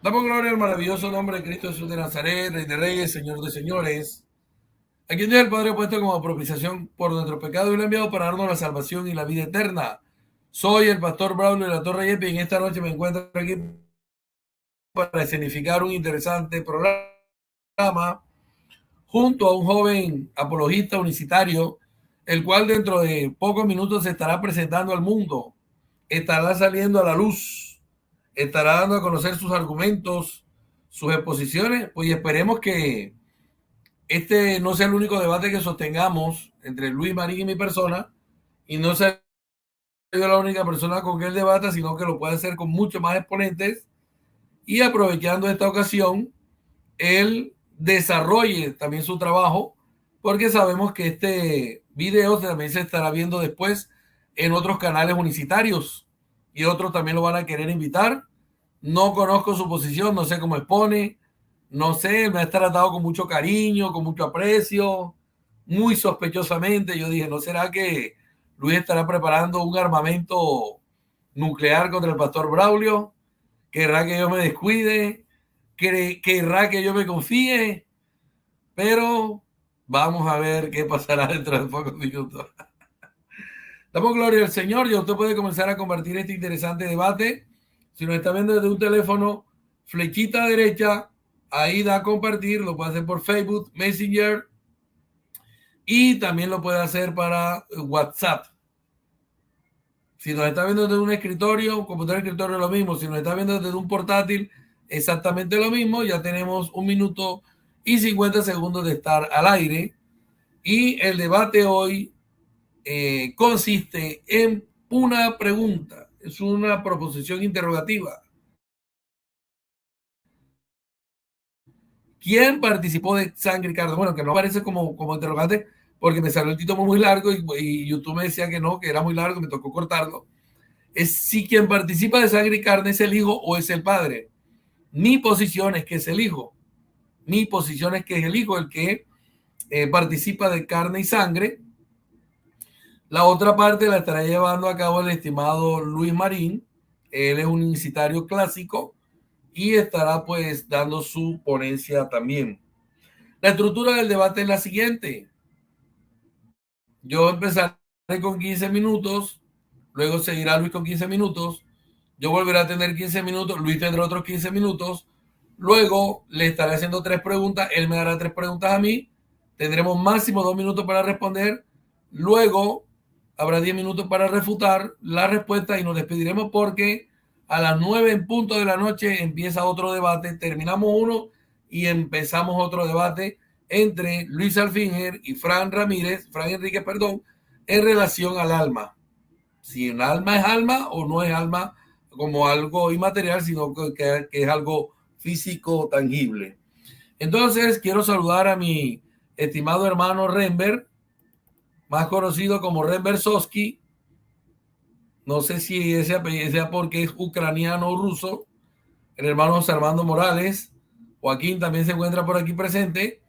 Damos gloria al maravilloso nombre de Cristo Jesús de Nazaret, Rey de Reyes, Señor de Señores, a quien Dios el Padre ha puesto como propiciación por nuestro pecado y lo ha enviado para darnos la salvación y la vida eterna. Soy el pastor Braulio de la Torre Yepi y en esta noche me encuentro aquí para escenificar un interesante programa junto a un joven apologista unicitario, el cual dentro de pocos minutos se estará presentando al mundo, estará saliendo a la luz, estará dando a conocer sus argumentos, sus exposiciones, pues esperemos que este no sea el único debate que sostengamos entre Luis Marín y mi persona, y no sea yo la única persona con que él debata, sino que lo puede hacer con muchos más exponentes, y aprovechando esta ocasión, él desarrolle también su trabajo, porque sabemos que este video también se estará viendo después en otros canales unicitarios y otros también lo van a querer invitar. No conozco su posición, no sé cómo expone, no sé, me ha tratado con mucho cariño, con mucho aprecio, muy sospechosamente. Yo dije, ¿no será que Luis estará preparando un armamento nuclear contra el pastor Braulio? ¿Querrá que yo me descuide? ¿Querrá que yo me confíe? Pero vamos a ver qué pasará dentro de pocos minutos. Damos gloria al Señor y usted puede comenzar a convertir este interesante debate. Si nos está viendo desde un teléfono, flechita derecha, ahí da a compartir, lo puede hacer por Facebook, Messenger y también lo puede hacer para WhatsApp. Si nos está viendo desde un escritorio, computador escritorio, lo mismo. Si nos está viendo desde un portátil, exactamente lo mismo. Ya tenemos 1 minuto y 50 segundos de estar al aire. Y el debate hoy consiste en una pregunta. Es una proposición interrogativa. ¿Quién participó de Sangre y Carne? Bueno, que no aparece como interrogante porque me salió el título muy largo y YouTube me decía que no, que era muy largo, me tocó cortarlo. Es si quien participa de Sangre y Carne es el hijo o es el padre. Mi posición es que es el hijo. Mi posición es que es el hijo el que participa de carne y sangre. La otra parte la estará llevando a cabo el estimado Luis Marín. Él es un unicitario clásico y estará pues dando su ponencia también. La estructura del debate es la siguiente. Yo empezaré con 15 minutos, luego seguirá Luis con 15 minutos, yo volveré a tener 15 minutos, Luis tendrá otros 15 minutos, luego le estaré haciendo 3 preguntas, él me dará 3 preguntas a mí, tendremos máximo 2 minutos para responder, luego habrá 10 minutos para refutar la respuesta y nos despediremos porque a las 9 en punto de la noche empieza otro debate, terminamos uno y empezamos otro debate entre Luis Alfinger y Fran Enríquez, perdón, en relación al alma. Si un alma es alma o no es alma como algo inmaterial, sino que es algo físico tangible. Entonces, quiero saludar a mi estimado hermano Renber, más conocido como Renber Sosky. No sé si ese apellido sea porque es ucraniano o ruso. El hermano José Armando Morales. Joaquín también se encuentra por aquí presente.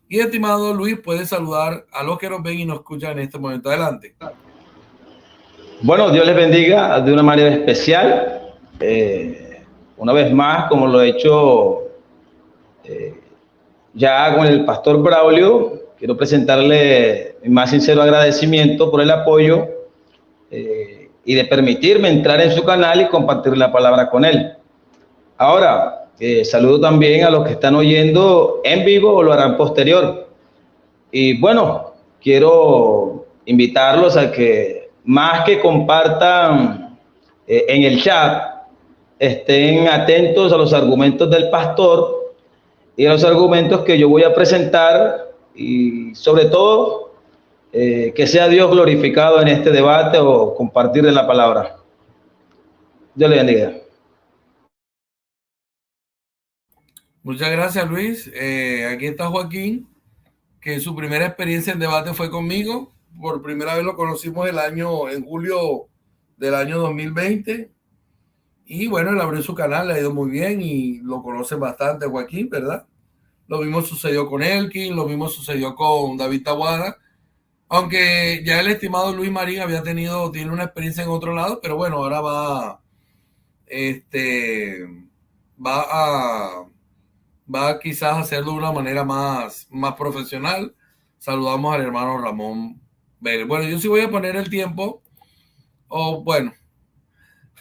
Y estimado Luis, puede saludar a los que nos ven y nos escuchan en este momento. Adelante. Bueno, Dios les bendiga de una manera especial. Una vez más, como lo he hecho ya con el pastor Braulio, quiero presentarle mi más sincero agradecimiento por el apoyo y de permitirme entrar en su canal y compartir la palabra con él. Ahora, saludo también a los que están oyendo en vivo o lo harán posterior. Y bueno, quiero invitarlos a que más que compartan en el chat, estén atentos a los argumentos del pastor y a los argumentos que yo voy a presentar y sobre todo que sea Dios glorificado en este debate o compartir de la palabra. Dios le bendiga. Muchas gracias, Luis. Aquí está Joaquín, que su primera experiencia en debate fue conmigo. Por primera vez lo conocimos en julio del año 2020. Y bueno, él abrió su canal, le ha ido muy bien y lo conoce bastante Joaquín, ¿verdad? Lo mismo sucedió con Elkin, lo mismo sucedió con David Taboada, aunque ya el estimado Luis Marín tiene una experiencia en otro lado, pero bueno, ahora va va va quizás a hacerlo de una manera más profesional. Saludamos al hermano Ramón Vélez. Bueno, yo sí voy a poner el tiempo. O bueno,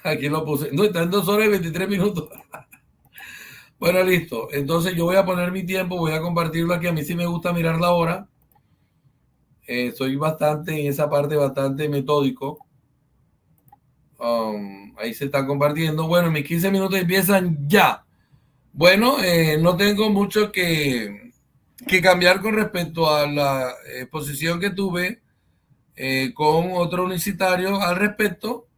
aquí lo puse. No, está en 2 horas y 23 minutos. Bueno, listo. Entonces yo voy a poner mi tiempo, voy a compartirlo aquí. A mí sí me gusta mirar la hora. Soy bastante, en esa parte, bastante metódico. Ahí se está compartiendo. Bueno, mis 15 minutos empiezan ya. Bueno, no tengo mucho que cambiar con respecto a la exposición que tuve con otro unicitario al respecto,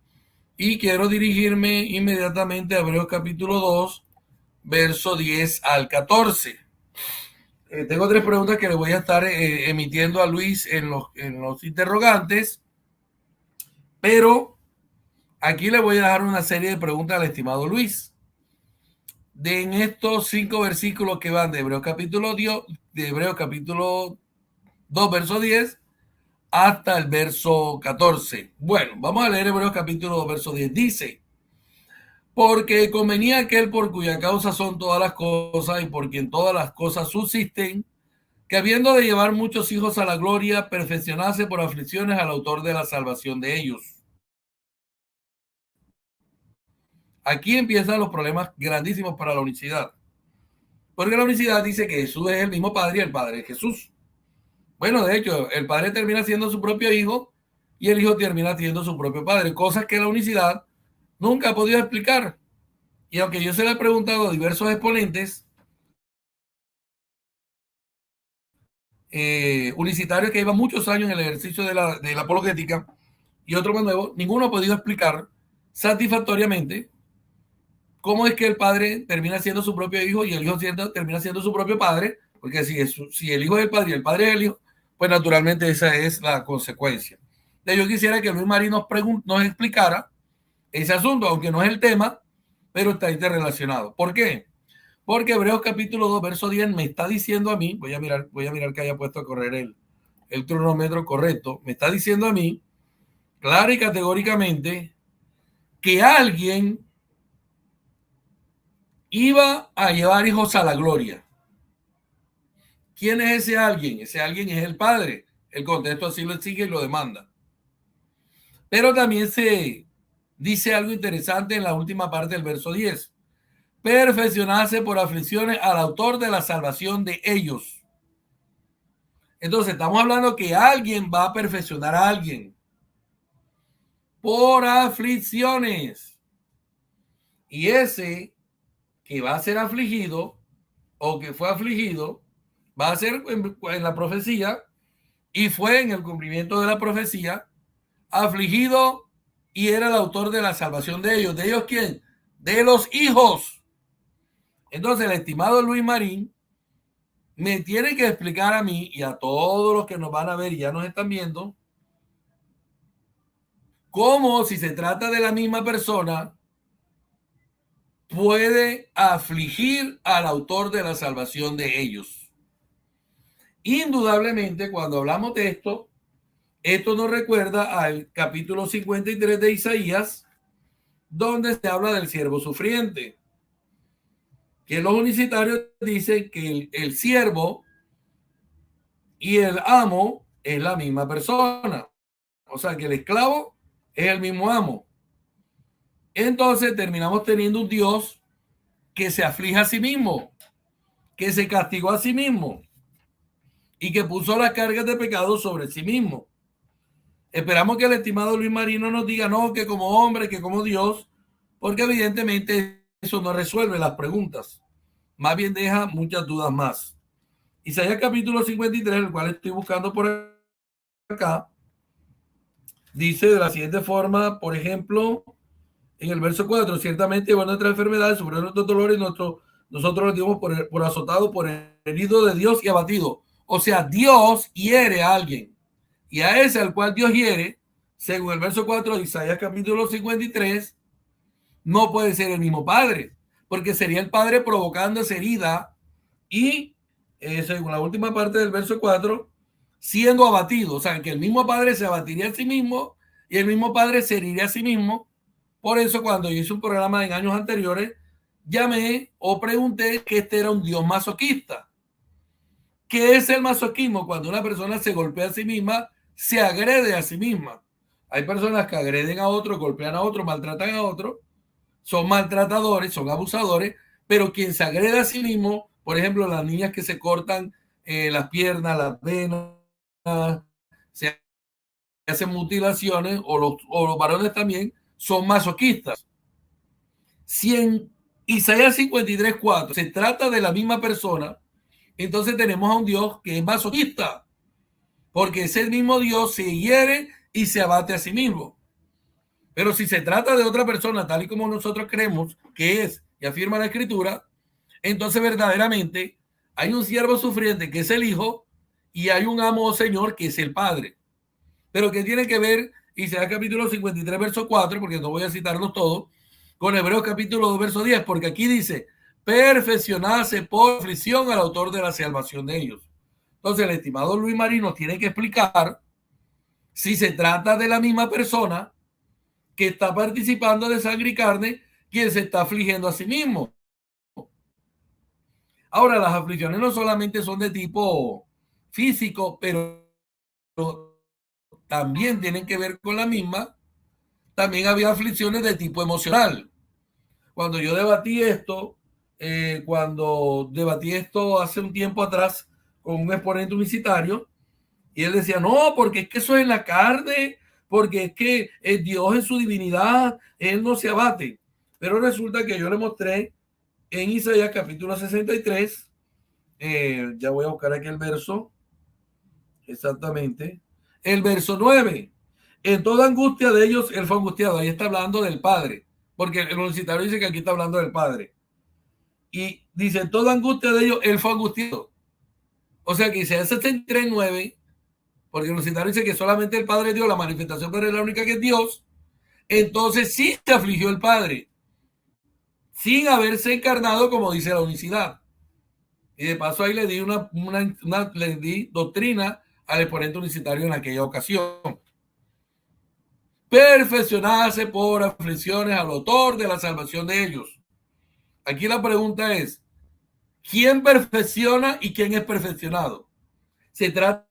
y quiero dirigirme inmediatamente a Hebreos capítulo 2, verso 10 al 14. Tengo 3 preguntas que le voy a estar emitiendo a Luis en los interrogantes, pero aquí le voy a dejar una serie de preguntas al estimado Luis. En estos 5 versículos que van de Hebreos capítulo 2, verso 10, hasta el verso 14. Bueno, vamos a leer Hebreos capítulo 2, verso 10. Dice: porque convenía aquel por cuya causa son todas las cosas y por quien todas las cosas subsisten, que habiendo de llevar muchos hijos a la gloria, perfeccionase por aflicciones al autor de la salvación de ellos. Aquí empiezan los problemas grandísimos para la unicidad. Porque la unicidad dice que Jesús es el mismo Padre y el Padre es Jesús. Bueno, de hecho, el Padre termina siendo su propio Hijo y el Hijo termina siendo su propio Padre, cosas que la unicidad nunca ha podido explicar. Y aunque yo se le he preguntado a diversos exponentes unicitarios que llevan muchos años en el ejercicio de la apologética y otro más nuevo, ninguno ha podido explicar satisfactoriamente cómo es que el Padre termina siendo su propio Hijo y el Hijo termina siendo su propio Padre, porque si el Hijo es el Padre y el Padre es el Hijo, pues naturalmente esa es la consecuencia. Yo quisiera que Luis Marín nos explicara ese asunto, aunque no es el tema, pero está interrelacionado. ¿Por qué? Porque Hebreos capítulo 2, verso 10 me está diciendo a mí, voy a mirar que haya puesto a correr el cronómetro correcto, me está diciendo a mí, clara y categóricamente, que alguien iba a llevar hijos a la gloria. ¿Quién es ese alguien? Ese alguien es el Padre. El contexto así lo exige y lo demanda. Pero también se dice algo interesante en la última parte del verso 10. Perfeccionarse por aflicciones al autor de la salvación de ellos. Entonces estamos hablando que alguien va a perfeccionar a alguien por aflicciones. Y ese que va a ser afligido o que fue afligido va a ser en la profecía, y fue en el cumplimiento de la profecía afligido y era el autor de la salvación de ellos. ¿De ellos quién? De los hijos. Entonces el estimado Luis Marín me tiene que explicar a mí y a todos los que nos van a ver y ya nos están viendo, cómo, si se trata de la misma persona, puede afligir al autor de la salvación de ellos. Indudablemente, cuando hablamos de esto nos recuerda al capítulo 53 de Isaías, donde se habla del siervo sufriente, que los unicitarios dicen que el siervo y el amo es la misma persona. O sea, que el esclavo es el mismo amo. Entonces terminamos teniendo un Dios que se aflige a sí mismo, que se castigó a sí mismo y que puso las cargas de pecado sobre sí mismo. Esperamos que el estimado Luis Marino nos diga no, que como hombre, que como Dios, porque evidentemente eso no resuelve las preguntas, más bien deja muchas dudas más. Isaías capítulo 53, el cual estoy buscando por acá, dice de la siguiente forma, por ejemplo, en el verso 4, ciertamente van nuestras enfermedades, sobre nuestros dolores, nosotros los dimos por azotado, por herido de Dios y abatido. O sea, Dios hiere a alguien. Y a ese al cual Dios hiere, según el verso 4 de Isaías capítulo 53, no puede ser el mismo Padre, porque sería el Padre provocando esa herida y, según la última parte del verso 4, siendo abatido. O sea, que el mismo Padre se abatiría a sí mismo y el mismo Padre se heriría a sí mismo. Por eso, cuando yo hice un programa en años anteriores, llamé o pregunté que este era un Dios masoquista. ¿Qué es el masoquismo? Cuando una persona se golpea a sí misma, se agrede a sí misma. Hay personas que agreden a otro, golpean a otro, maltratan a otro, son maltratadores, son abusadores, pero quien se agrede a sí mismo, por ejemplo, las niñas que se cortan las piernas, las venas, se hacen mutilaciones, o los varones también, son masoquistas. Si en Isaías 53:4 se trata de la misma persona, entonces tenemos a un Dios que es masoquista, porque ese mismo Dios se hiere y se abate a sí mismo. Pero si se trata de otra persona, tal y como nosotros creemos que es y afirma la Escritura, entonces verdaderamente hay un siervo sufriente que es el Hijo y hay un amo o Señor que es el Padre. Pero que tiene que ver Isaías capítulo 53, verso 4, porque no voy a citarlos todos, con Hebreos capítulo 2, verso 10, porque aquí dice, perfeccionarse por aflicción al autor de la salvación de ellos. Entonces el estimado Luis Marín nos tiene que explicar si se trata de la misma persona que está participando de sangre y carne, quien se está afligiendo a sí mismo. Ahora, las aflicciones no solamente son de tipo físico, pero también tienen que ver con la misma. También había aflicciones de tipo emocional. Cuando yo debatí esto, hace un tiempo atrás con un exponente universitario, y él decía, no, porque es que eso es en la carne, porque es que Dios en su divinidad, Él no se abate. Pero resulta que yo le mostré en Isaías capítulo 63, ya voy a buscar aquí el verso, exactamente, el verso 9. En toda angustia de ellos, Él fue angustiado. Ahí está hablando del Padre, porque el universitario dice que aquí está hablando del Padre. Y dice, en toda angustia de ellos, Él fue angustiado. O sea que Isaías 63:9, porque el universitario dice que solamente el Padre es Dios, la manifestación pero es la única que es Dios, entonces sí se afligió el Padre, sin haberse encarnado como dice la unicidad. Y de paso ahí le di le di doctrina al exponente unicitario en aquella ocasión. Perfeccionarse por aflicciones al autor de la salvación de ellos. Aquí la pregunta es, ¿quién perfecciona y quién es perfeccionado? ¿Se trata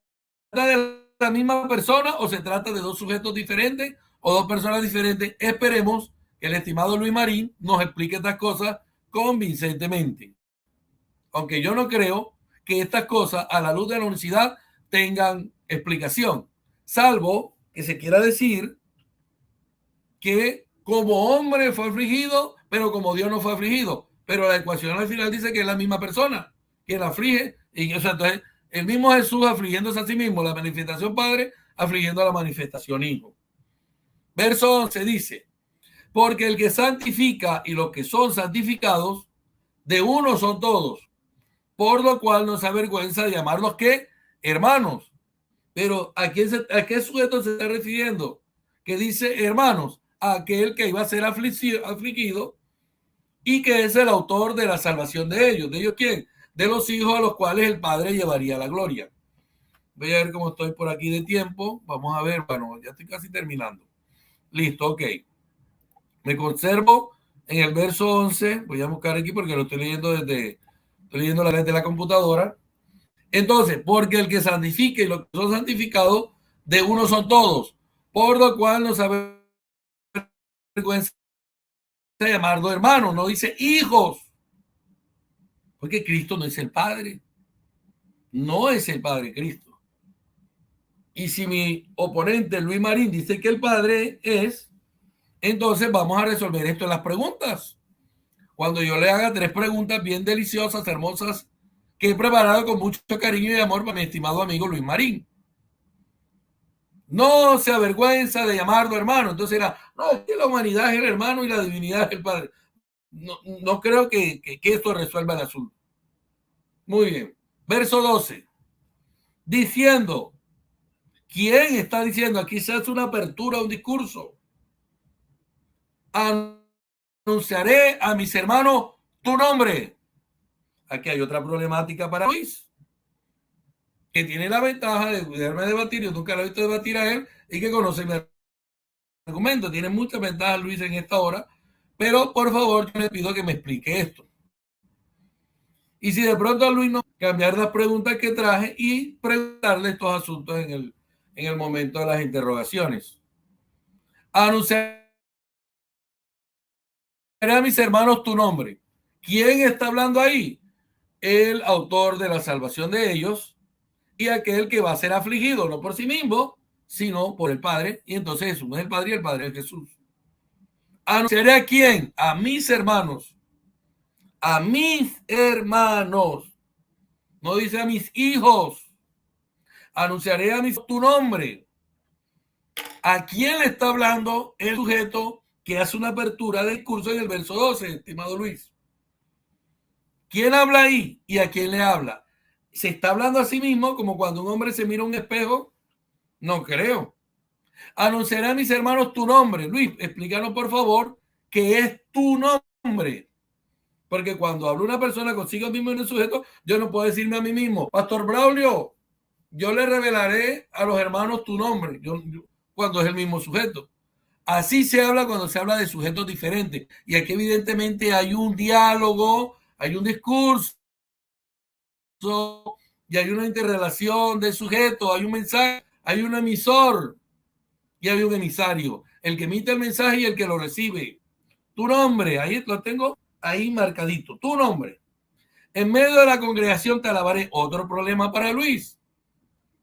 de la misma persona o se trata de dos sujetos diferentes o dos personas diferentes? Esperemos que el estimado Luis Marín nos explique estas cosas convincentemente. Aunque yo no creo que estas cosas a la luz de la universidad tengan explicación, salvo que se quiera decir que como hombre fue afligido, pero como Dios no fue afligido. Pero la ecuación al final dice que es la misma persona quien la aflige. Y, o sea, entonces, el mismo Jesús afligiéndose a sí mismo, la manifestación Padre, afligiendo a la manifestación Hijo. Verso 11 dice, porque el que santifica y los que son santificados, de uno son todos, por lo cual no se avergüenza de llamarlos ¿qué? Hermanos. Pero ¿a qué sujeto se está refiriendo? Que dice hermanos, a aquel que iba a ser afligido y que es el autor de la salvación de ellos. ¿De ellos quién? De los hijos a los cuales el Padre llevaría la gloria. Voy a ver cómo estoy por aquí de tiempo. Vamos a ver, bueno, ya estoy casi terminando. Listo, ok. Me conservo en el verso 11. Voy a buscar aquí porque lo estoy leyendo estoy leyendo la letra de la computadora. Entonces, porque el que santifique y los que son santificados, de uno son todos, por lo cual no sabe vergüenza de llamarlo hermanos, no dice hijos, porque Cristo no es el Padre, no es el Padre Cristo. Y si mi oponente Luis Marín dice que el Padre es, entonces vamos a resolver esto en las preguntas. Cuando yo le haga 3 preguntas bien deliciosas, hermosas, que he preparado con mucho cariño y amor para mi estimado amigo Luis Marín. No se avergüenza de llamarlo hermano. Entonces era, no, es que la humanidad es el hermano y la divinidad es el Padre. No creo que esto resuelva el asunto. Muy bien. Verso 12. Diciendo, ¿quién está diciendo? Aquí se hace una apertura a un discurso. Anunciaré a mis hermanos tu nombre. Aquí hay otra problemática para Luis, que tiene la ventaja de poderme debatir. Yo nunca lo he visto debatir a él y que conoce mi argumento. Tiene muchas ventajas Luis en esta hora, Pero por favor, yo le pido que me explique esto. Y si de pronto a Luis no, cambiar las preguntas que traje y preguntarle estos asuntos en el momento de las interrogaciones. Anunciaré a mis hermanos tu nombre. ¿Quién está hablando ahí? El autor de la salvación de ellos y aquel que va a ser afligido, no por sí mismo, sino por el Padre. Y entonces Jesús no es el Padre y el Padre es Jesús. ¿Anunciaré a quién? A mis hermanos. A mis hermanos. No dice a mis hijos. Anunciaré a mis tu nombre. ¿A quién le está hablando el sujeto que hace una apertura del curso en el verso 12, estimado Luis? ¿Quién habla ahí y a quién le habla? ¿Se está hablando a sí mismo como cuando un hombre se mira a un espejo? No creo. Anunciaré a mis hermanos tu nombre. Luis, explícanos por favor qué es tu nombre. Porque cuando habla una persona consigo mismo en el sujeto, yo no puedo decirme a mí mismo, Pastor Braulio, yo le revelaré a los hermanos tu nombre, cuando es el mismo sujeto. Así se habla cuando se habla de sujetos diferentes. Y aquí evidentemente hay un diálogo, hay un discurso y hay una interrelación de sujetos, hay un mensaje, hay un emisor y hay un emisario. El que emite el mensaje y el que lo recibe. Tu nombre, ahí lo tengo ahí marcadito, tu nombre. En medio de la congregación te alabaré. Otro problema para Luis.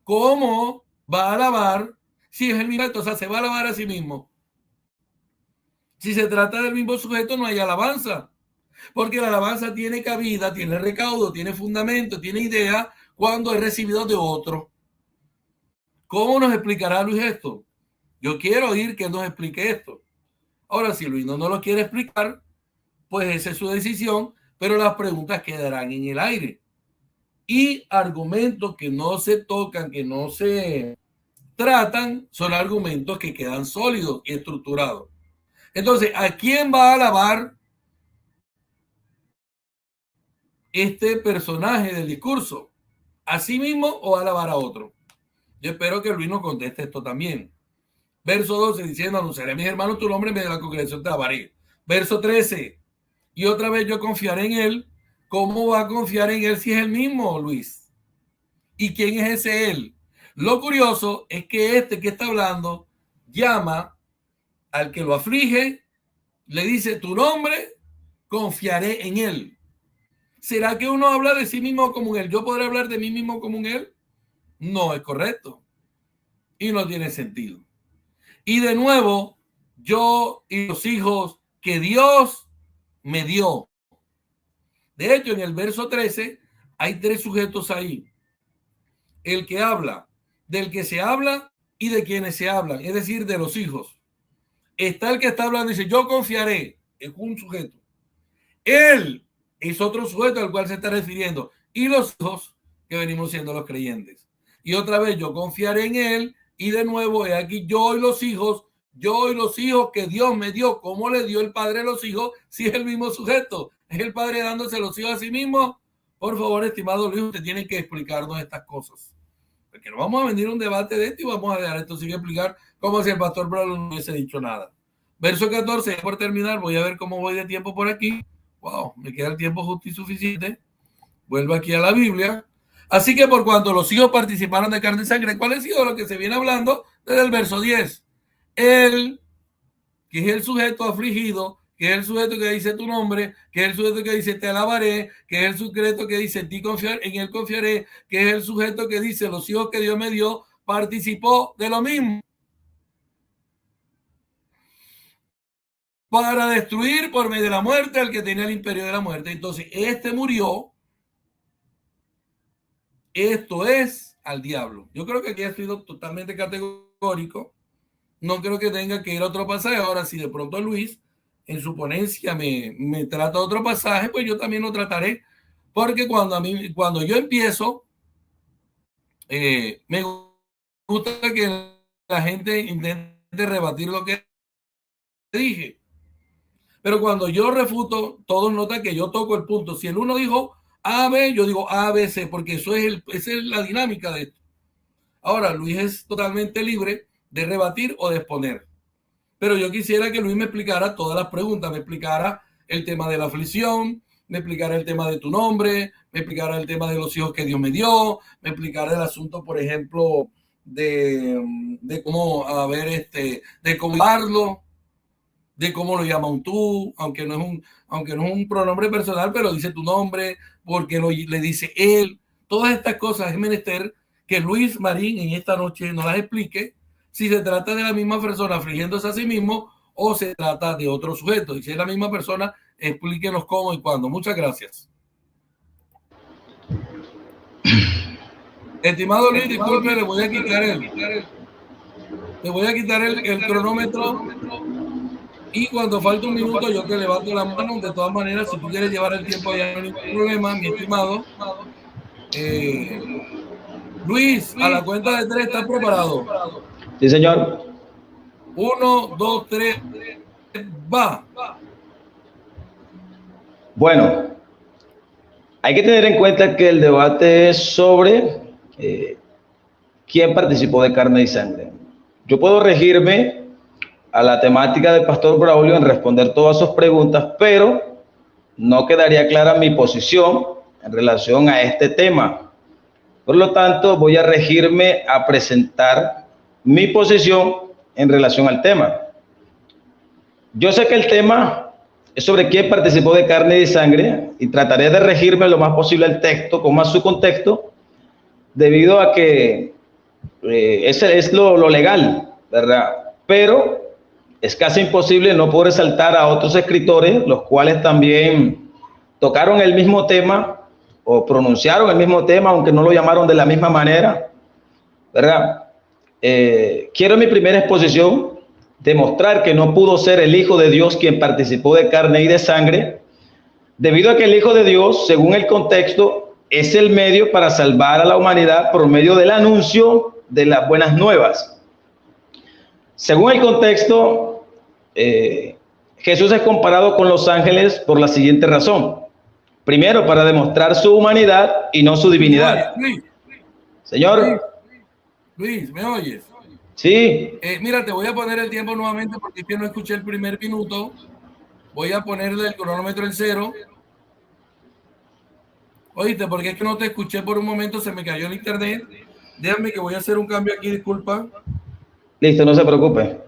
¿Cómo va a alabar si es el mismo? O sea, se va a alabar a sí mismo. Si se trata del mismo sujeto, no hay alabanza. Porque la alabanza tiene cabida, tiene recaudo, tiene fundamento, tiene idea cuando es recibido de otro. ¿Cómo nos explicará Luis esto? Yo quiero oír que nos explique esto. Ahora, si Luis no nos lo quiere explicar, pues esa es su decisión, pero las preguntas quedarán en el aire. Y argumentos que no se tocan, que no se tratan, son argumentos que quedan sólidos y estructurados. Entonces, ¿a quién va a alabar este personaje del discurso? ¿A sí mismo o va a alabar a otro? Yo espero que Luis nos conteste esto también. Verso 12 diciendo, anunciaré a mis hermanos tu nombre en medio de la congregación te alabaré. Verso 13, y otra vez yo confiaré en él. ¿Cómo va a confiar en él si es el mismo, Luis? ¿Y quién es ese él? Lo curioso es que este que está hablando llama al que lo aflige, le dice tu nombre, confiaré en él. ¿Será que uno habla de sí mismo como un él? ¿Yo podré hablar de mí mismo como un él? No es correcto. Y no tiene sentido. Y de nuevo, yo y los hijos que Dios me dio. De hecho, en el verso 13 hay tres sujetos ahí. El que habla, del que se habla y de quienes se hablan, es decir, de los hijos. Está el que está hablando y dice, yo confiaré, es un sujeto. Él es otro sujeto al cual se está refiriendo. Y los hijos que venimos siendo los creyentes. Y otra vez, yo confiaré en él. Y de nuevo, he aquí yo y los hijos que Dios me dio. ¿Cómo le dio el Padre a los hijos si es el mismo sujeto? ¿Es el Padre dándose los hijos a sí mismo? Por favor, estimado Luis, usted tiene que explicarnos estas cosas. Porque no vamos a venir a un debate de esto y vamos a dejar esto sin explicar como si el pastor Brown no hubiese dicho nada. Verso 14, por terminar, voy a ver cómo voy de tiempo por aquí. Wow, me queda el tiempo justo y suficiente. Vuelvo aquí a la Biblia. Así que por cuanto los hijos participaron de carne y sangre, ¿cuál ha sido lo que se viene hablando desde el verso 10? Él, que es el sujeto afligido, que es el sujeto que dice tu nombre, que es el sujeto que dice te alabaré, que es el sujeto que dice en él confiaré, que es el sujeto que dice los hijos que Dios me dio, participó de lo mismo. Para destruir por medio de la muerte al que tenía el imperio de la muerte. Entonces, este murió. Esto es al diablo. Yo creo que aquí ha sido totalmente categórico. No creo que tenga que ir a otro pasaje. Ahora, si de pronto Luis en su ponencia me trata otro pasaje, pues yo también lo trataré. Porque cuando yo empiezo, me gusta que la gente intente rebatir lo que dije. Pero cuando yo refuto, todos notan que yo toco el punto. Si el uno dijo A, B, yo digo A, B, C, porque esa es la dinámica de esto. Ahora, Luis es totalmente libre de rebatir o de exponer. pero yo quisiera que Luis me explicara todas las preguntas, me explicara el tema de la aflicción, me explicara el tema de tu nombre, me explicara el tema de los hijos que Dios me dio, me explicara el asunto, por ejemplo, de cómo, de cómo darlo, de cómo lo llaman tú, aunque no es un pronombre personal, pero dice tu nombre, porque le dice él. Todas estas cosas es menester que Luis Marín en esta noche nos las explique, si se trata de la misma persona afligiéndose a sí mismo o se trata de otro sujeto. Y si es la misma persona, explíquenos cómo y cuándo. Muchas gracias. Estimado Luis, disculpe, le voy a quitar el cronómetro, y cuando falte un minuto yo te levanto la mano. De todas maneras, si tú quieres llevar el tiempo allá, no hay ningún problema, mi estimado. Luis, a la cuenta de 3, ¿estás preparado? Sí, señor. 1, 2, 3, va. Bueno, hay que tener en cuenta que el debate es sobre quién participó de carne y sangre. Yo puedo regirme a la temática del pastor Braulio en responder todas sus preguntas, pero no quedaría clara mi posición en relación a este tema. Por lo tanto, voy a regirme a presentar mi posición en relación al tema. Yo sé que el tema es sobre quién participó de carne y sangre y trataré de regirme lo más posible al texto, con más su contexto, debido a que ese es lo legal, ¿verdad? Pero es casi imposible no poder resaltar a otros escritores, los cuales también tocaron el mismo tema o pronunciaron el mismo tema, aunque no lo llamaron de la misma manera, ¿verdad? Quiero en mi primera exposición demostrar que no pudo ser el Hijo de Dios quien participó de carne y de sangre, debido a que el Hijo de Dios, según el contexto, es el medio para salvar a la humanidad por medio del anuncio de las buenas nuevas. Según el contexto, Jesús es comparado con los ángeles por la siguiente razón. Primero, para demostrar su humanidad y no su divinidad. Luis, Señor. Luis, ¿me oyes? Sí. Mira, te voy a poner el tiempo nuevamente porque es que no escuché el primer minuto. Voy a ponerle el cronómetro en 0. Oíste, porque es que no te escuché por un momento, se me cayó el internet. Déjame que voy a hacer un cambio aquí, disculpa. Listo, no se preocupe.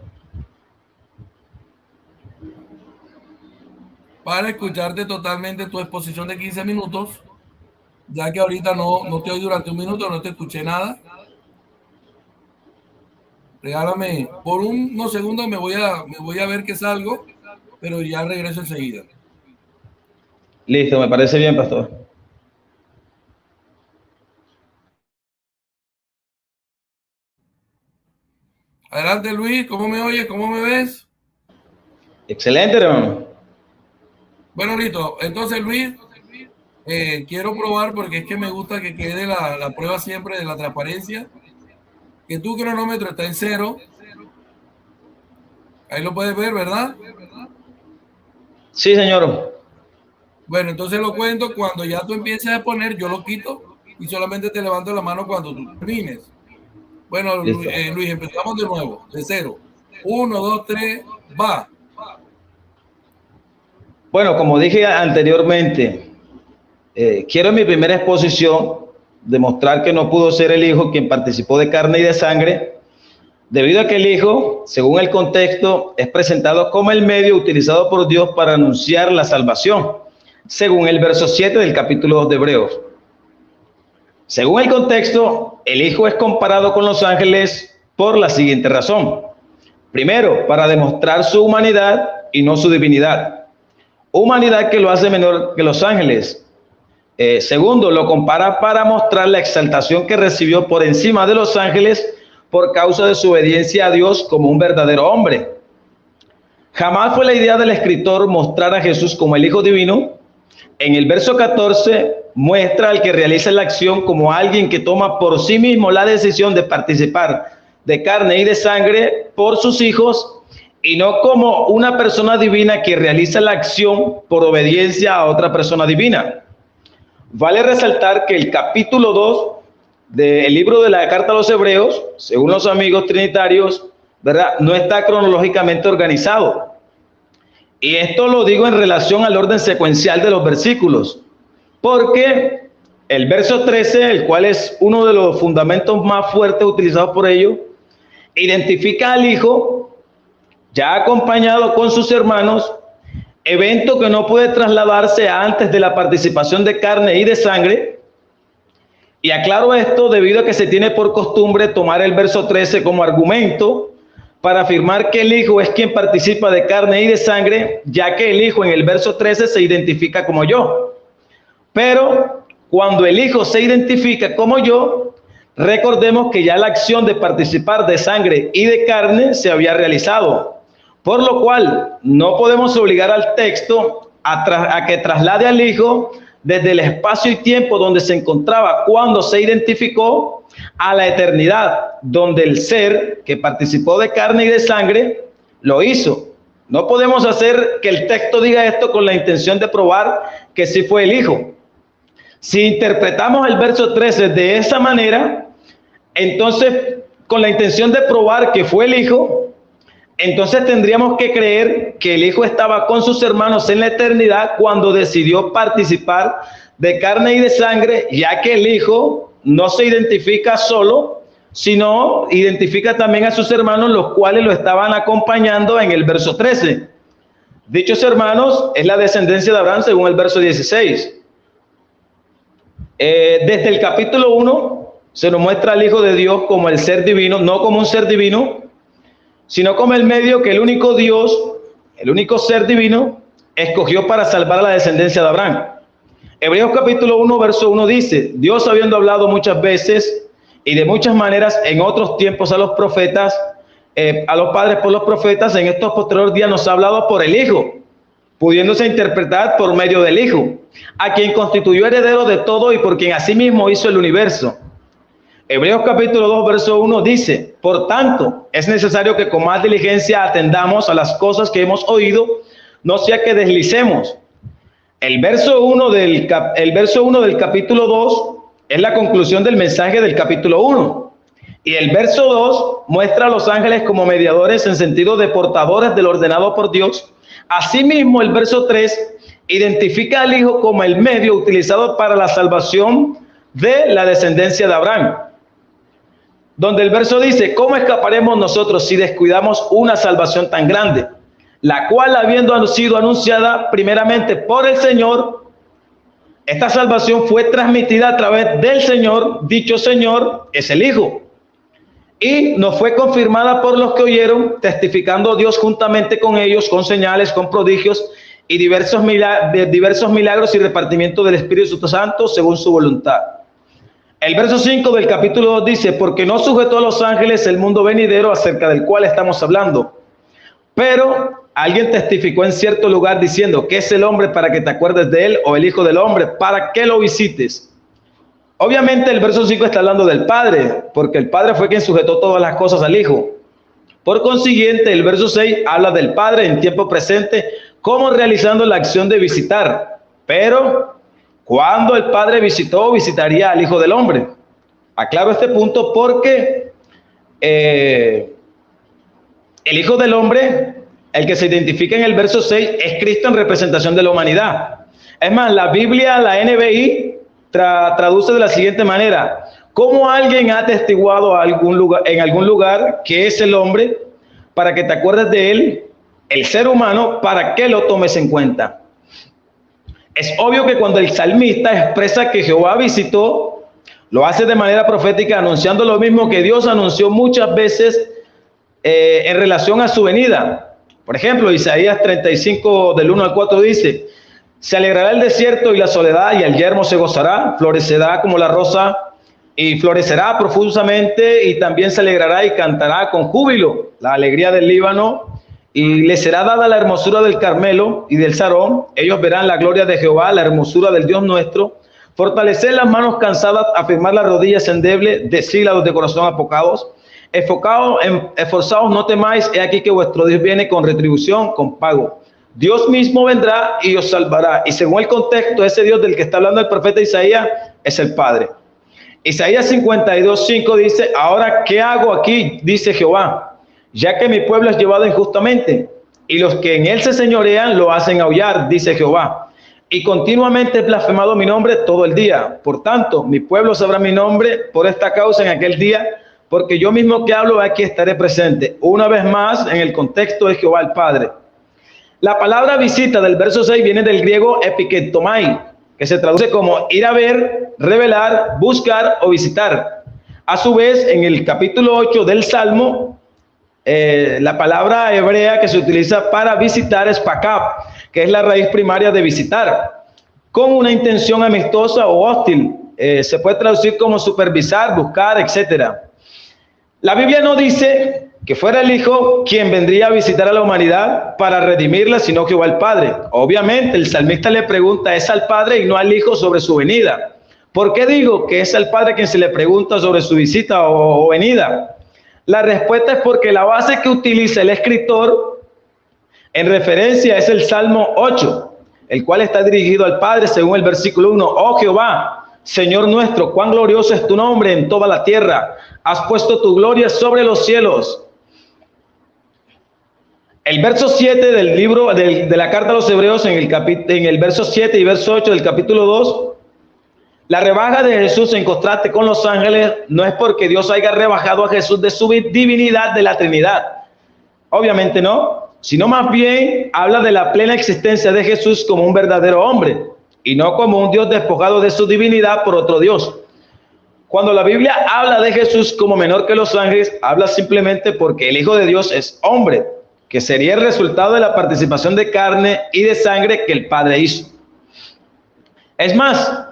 Para escucharte totalmente tu exposición de 15 minutos, ya que ahorita no te oí durante un minuto, no te escuché nada. Regálame, por unos segundos me voy a ver que salgo, pero ya regreso enseguida. Listo, me parece bien, pastor. Adelante, Luis, ¿cómo me oyes? ¿Cómo me ves? Excelente, hermano. Bueno, listo. Entonces, Luis, quiero probar, porque es que me gusta que quede la prueba siempre de la transparencia, que tu cronómetro está en 0. Ahí lo puedes ver, ¿verdad? Sí, señor. Bueno, entonces lo cuento. Cuando ya tú empieces a poner, yo lo quito y solamente te levanto la mano cuando tú termines. Bueno, Luis, empezamos de nuevo, de 0. 1, 2, 3, va. Bueno, como dije anteriormente, quiero en mi primera exposición demostrar que no pudo ser el Hijo quien participó de carne y de sangre, debido a que el Hijo, según el contexto, es presentado como el medio utilizado por Dios para anunciar la salvación, según el verso 7 del capítulo 2 de Hebreos. Según el contexto, el Hijo es comparado con los ángeles por la siguiente razón. Primero, para demostrar su humanidad y no su divinidad. Humanidad que lo hace menor que los ángeles. Segundo, lo compara para mostrar la exaltación que recibió por encima de los ángeles por causa de su obediencia a Dios como un verdadero hombre. Jamás fue la idea del escritor mostrar a Jesús como el Hijo Divino. En el verso 14 muestra al que realiza la acción como alguien que toma por sí mismo la decisión de participar de carne y de sangre por sus hijos, y no como una persona divina que realiza la acción por obediencia a otra persona divina. Vale resaltar que el capítulo 2 del libro de la carta a los Hebreos, según los amigos trinitarios, ¿verdad? No está cronológicamente organizado. Y esto lo digo en relación al orden secuencial de los versículos, porque el verso 13, el cual es uno de los fundamentos más fuertes utilizados por ellos, identifica al Hijo ya acompañado con sus hermanos, evento que no puede trasladarse antes de la participación de carne y de sangre. Y aclaro esto debido a que se tiene por costumbre tomar el verso 13 como argumento para afirmar que el Hijo es quien participa de carne y de sangre, ya que el Hijo en el verso 13 se identifica como yo. Pero cuando el Hijo se identifica como yo, recordemos que ya la acción de participar de sangre y de carne se había realizado, por lo cual no podemos obligar al texto a que traslade al Hijo desde el espacio y tiempo donde se encontraba cuando se identificó a la eternidad, donde el ser que participó de carne y de sangre lo hizo. No podemos hacer que el texto diga esto con la intención de probar que sí fue el Hijo. Si interpretamos el verso 13 de esa manera, entonces con la intención de probar que fue el Hijo, entonces tendríamos que creer que el Hijo estaba con sus hermanos en la eternidad cuando decidió participar de carne y de sangre, ya que el Hijo no se identifica solo, sino identifica también a sus hermanos, los cuales lo estaban acompañando en el verso 13. Dichos hermanos es la descendencia de Abraham según el verso 16. Desde el capítulo 1 se nos muestra al Hijo de Dios como el ser divino, no como un ser divino, sino como el medio que el único Dios, el único ser divino, escogió para salvar a la descendencia de Abraham. Hebreos capítulo 1, verso 1 dice: Dios, habiendo hablado muchas veces y de muchas maneras en otros tiempos a los profetas, a los padres por los profetas, en estos posteriores días nos ha hablado por el Hijo, pudiéndose interpretar por medio del Hijo, a quien constituyó heredero de todo y por quien asimismo hizo el universo. Hebreos capítulo 2, verso 1 dice: por tanto, es necesario que con más diligencia atendamos a las cosas que hemos oído, no sea que deslicemos. El verso 1 del capítulo 2 es la conclusión del mensaje del capítulo 1. Y el verso 2 muestra a los ángeles como mediadores en sentido de portadores del ordenado por Dios. Asimismo, el verso 3 identifica al Hijo como el medio utilizado para la salvación de la descendencia de Abraham, donde el verso dice: ¿cómo escaparemos nosotros si descuidamos una salvación tan grande, la cual, habiendo sido anunciada primeramente por el Señor, esta salvación fue transmitida a través del Señor, dicho Señor es el Hijo, y nos fue confirmada por los que oyeron, testificando Dios juntamente con ellos, con señales, con prodigios y diversos milagros y repartimiento del Espíritu Santo según su voluntad. El verso 5 del capítulo 2 dice: porque no sujetó a los ángeles el mundo venidero acerca del cual estamos hablando, pero alguien testificó en cierto lugar diciendo: ¿qué es el hombre para que te acuerdes de él? O el hijo del hombre para que lo visites. Obviamente el verso 5 está hablando del Padre, porque el Padre fue quien sujetó todas las cosas al Hijo. Por consiguiente, el verso 6 habla del Padre en tiempo presente como realizando la acción de visitar, pero cuando el Padre visitó, visitaría al Hijo del Hombre. Aclaro este punto porque el Hijo del Hombre, el que se identifica en el verso 6, es Cristo en representación de la humanidad. Es más, la Biblia, la NBI, traduce de la siguiente manera: ¿cómo alguien ha atestiguado en algún lugar que es el hombre para que te acuerdes de él, el ser humano, para que lo tomes en cuenta? Es obvio que cuando el salmista expresa que Jehová visitó, lo hace de manera profética, anunciando lo mismo que Dios anunció muchas veces en relación a su venida. Por ejemplo, Isaías 35 del 1 al 4 dice: se alegrará el desierto y la soledad, y el yermo se gozará, florecerá como la rosa y florecerá profusamente, y también se alegrará y cantará con júbilo la alegría del Líbano, y le será dada la hermosura del Carmelo y del Sarón. Ellos verán la gloria de Jehová, la hermosura del Dios nuestro. Fortalecer las manos cansadas, afirmar las rodillas endebles, decir a los de corazón apocados: esforzaos, no temáis, he aquí que vuestro Dios viene con retribución, con pago. Dios mismo vendrá y os salvará. Y según el contexto, ese Dios del que está hablando el profeta Isaías es el Padre. Isaías 52:5 dice: ahora, ¿qué hago aquí? Dice Jehová. ya que mi pueblo es llevado injustamente, y los que en él se señorean lo hacen aullar, dice Jehová. Y continuamente he blasfemado mi nombre todo el día. Por tanto, mi pueblo sabrá mi nombre por esta causa en aquel día, porque yo mismo que hablo aquí estaré presente. Una vez más, en el contexto de Jehová el Padre. La palabra visita del verso 6 viene del griego epiketomai, que se traduce como ir a ver, revelar, buscar o visitar. A su vez, en el capítulo 8 del Salmo, la palabra hebrea que se utiliza para visitar es pakab, que es la raíz primaria de visitar, con una intención amistosa o hostil. Se puede traducir como supervisar, buscar, etc. La Biblia no dice que fuera el Hijo quien vendría a visitar a la humanidad para redimirla, sino Jehová el Padre. Obviamente, el salmista le pregunta es al Padre y no al Hijo sobre su venida. ¿Por qué digo que es al Padre quien se le pregunta sobre su visita o venida? La respuesta es porque la base que utiliza el escritor en referencia es el Salmo 8, el cual está dirigido al Padre según el versículo 1. Oh Jehová, Señor nuestro, cuán glorioso es tu nombre en toda la tierra. Has puesto tu gloria sobre los cielos. El verso 7 del libro de la carta a los Hebreos, en el verso 7 y verso 8 del capítulo 2, la rebaja de Jesús en contraste con los ángeles no es porque Dios haya rebajado a Jesús de su divinidad de la Trinidad. Obviamente no, sino más bien habla de la plena existencia de Jesús como un verdadero hombre y no como un Dios despojado de su divinidad por otro Dios. Cuando la Biblia habla de Jesús como menor que los ángeles, habla simplemente porque el Hijo de Dios es hombre, que sería el resultado de la participación de carne y de sangre que el Padre hizo. Es más,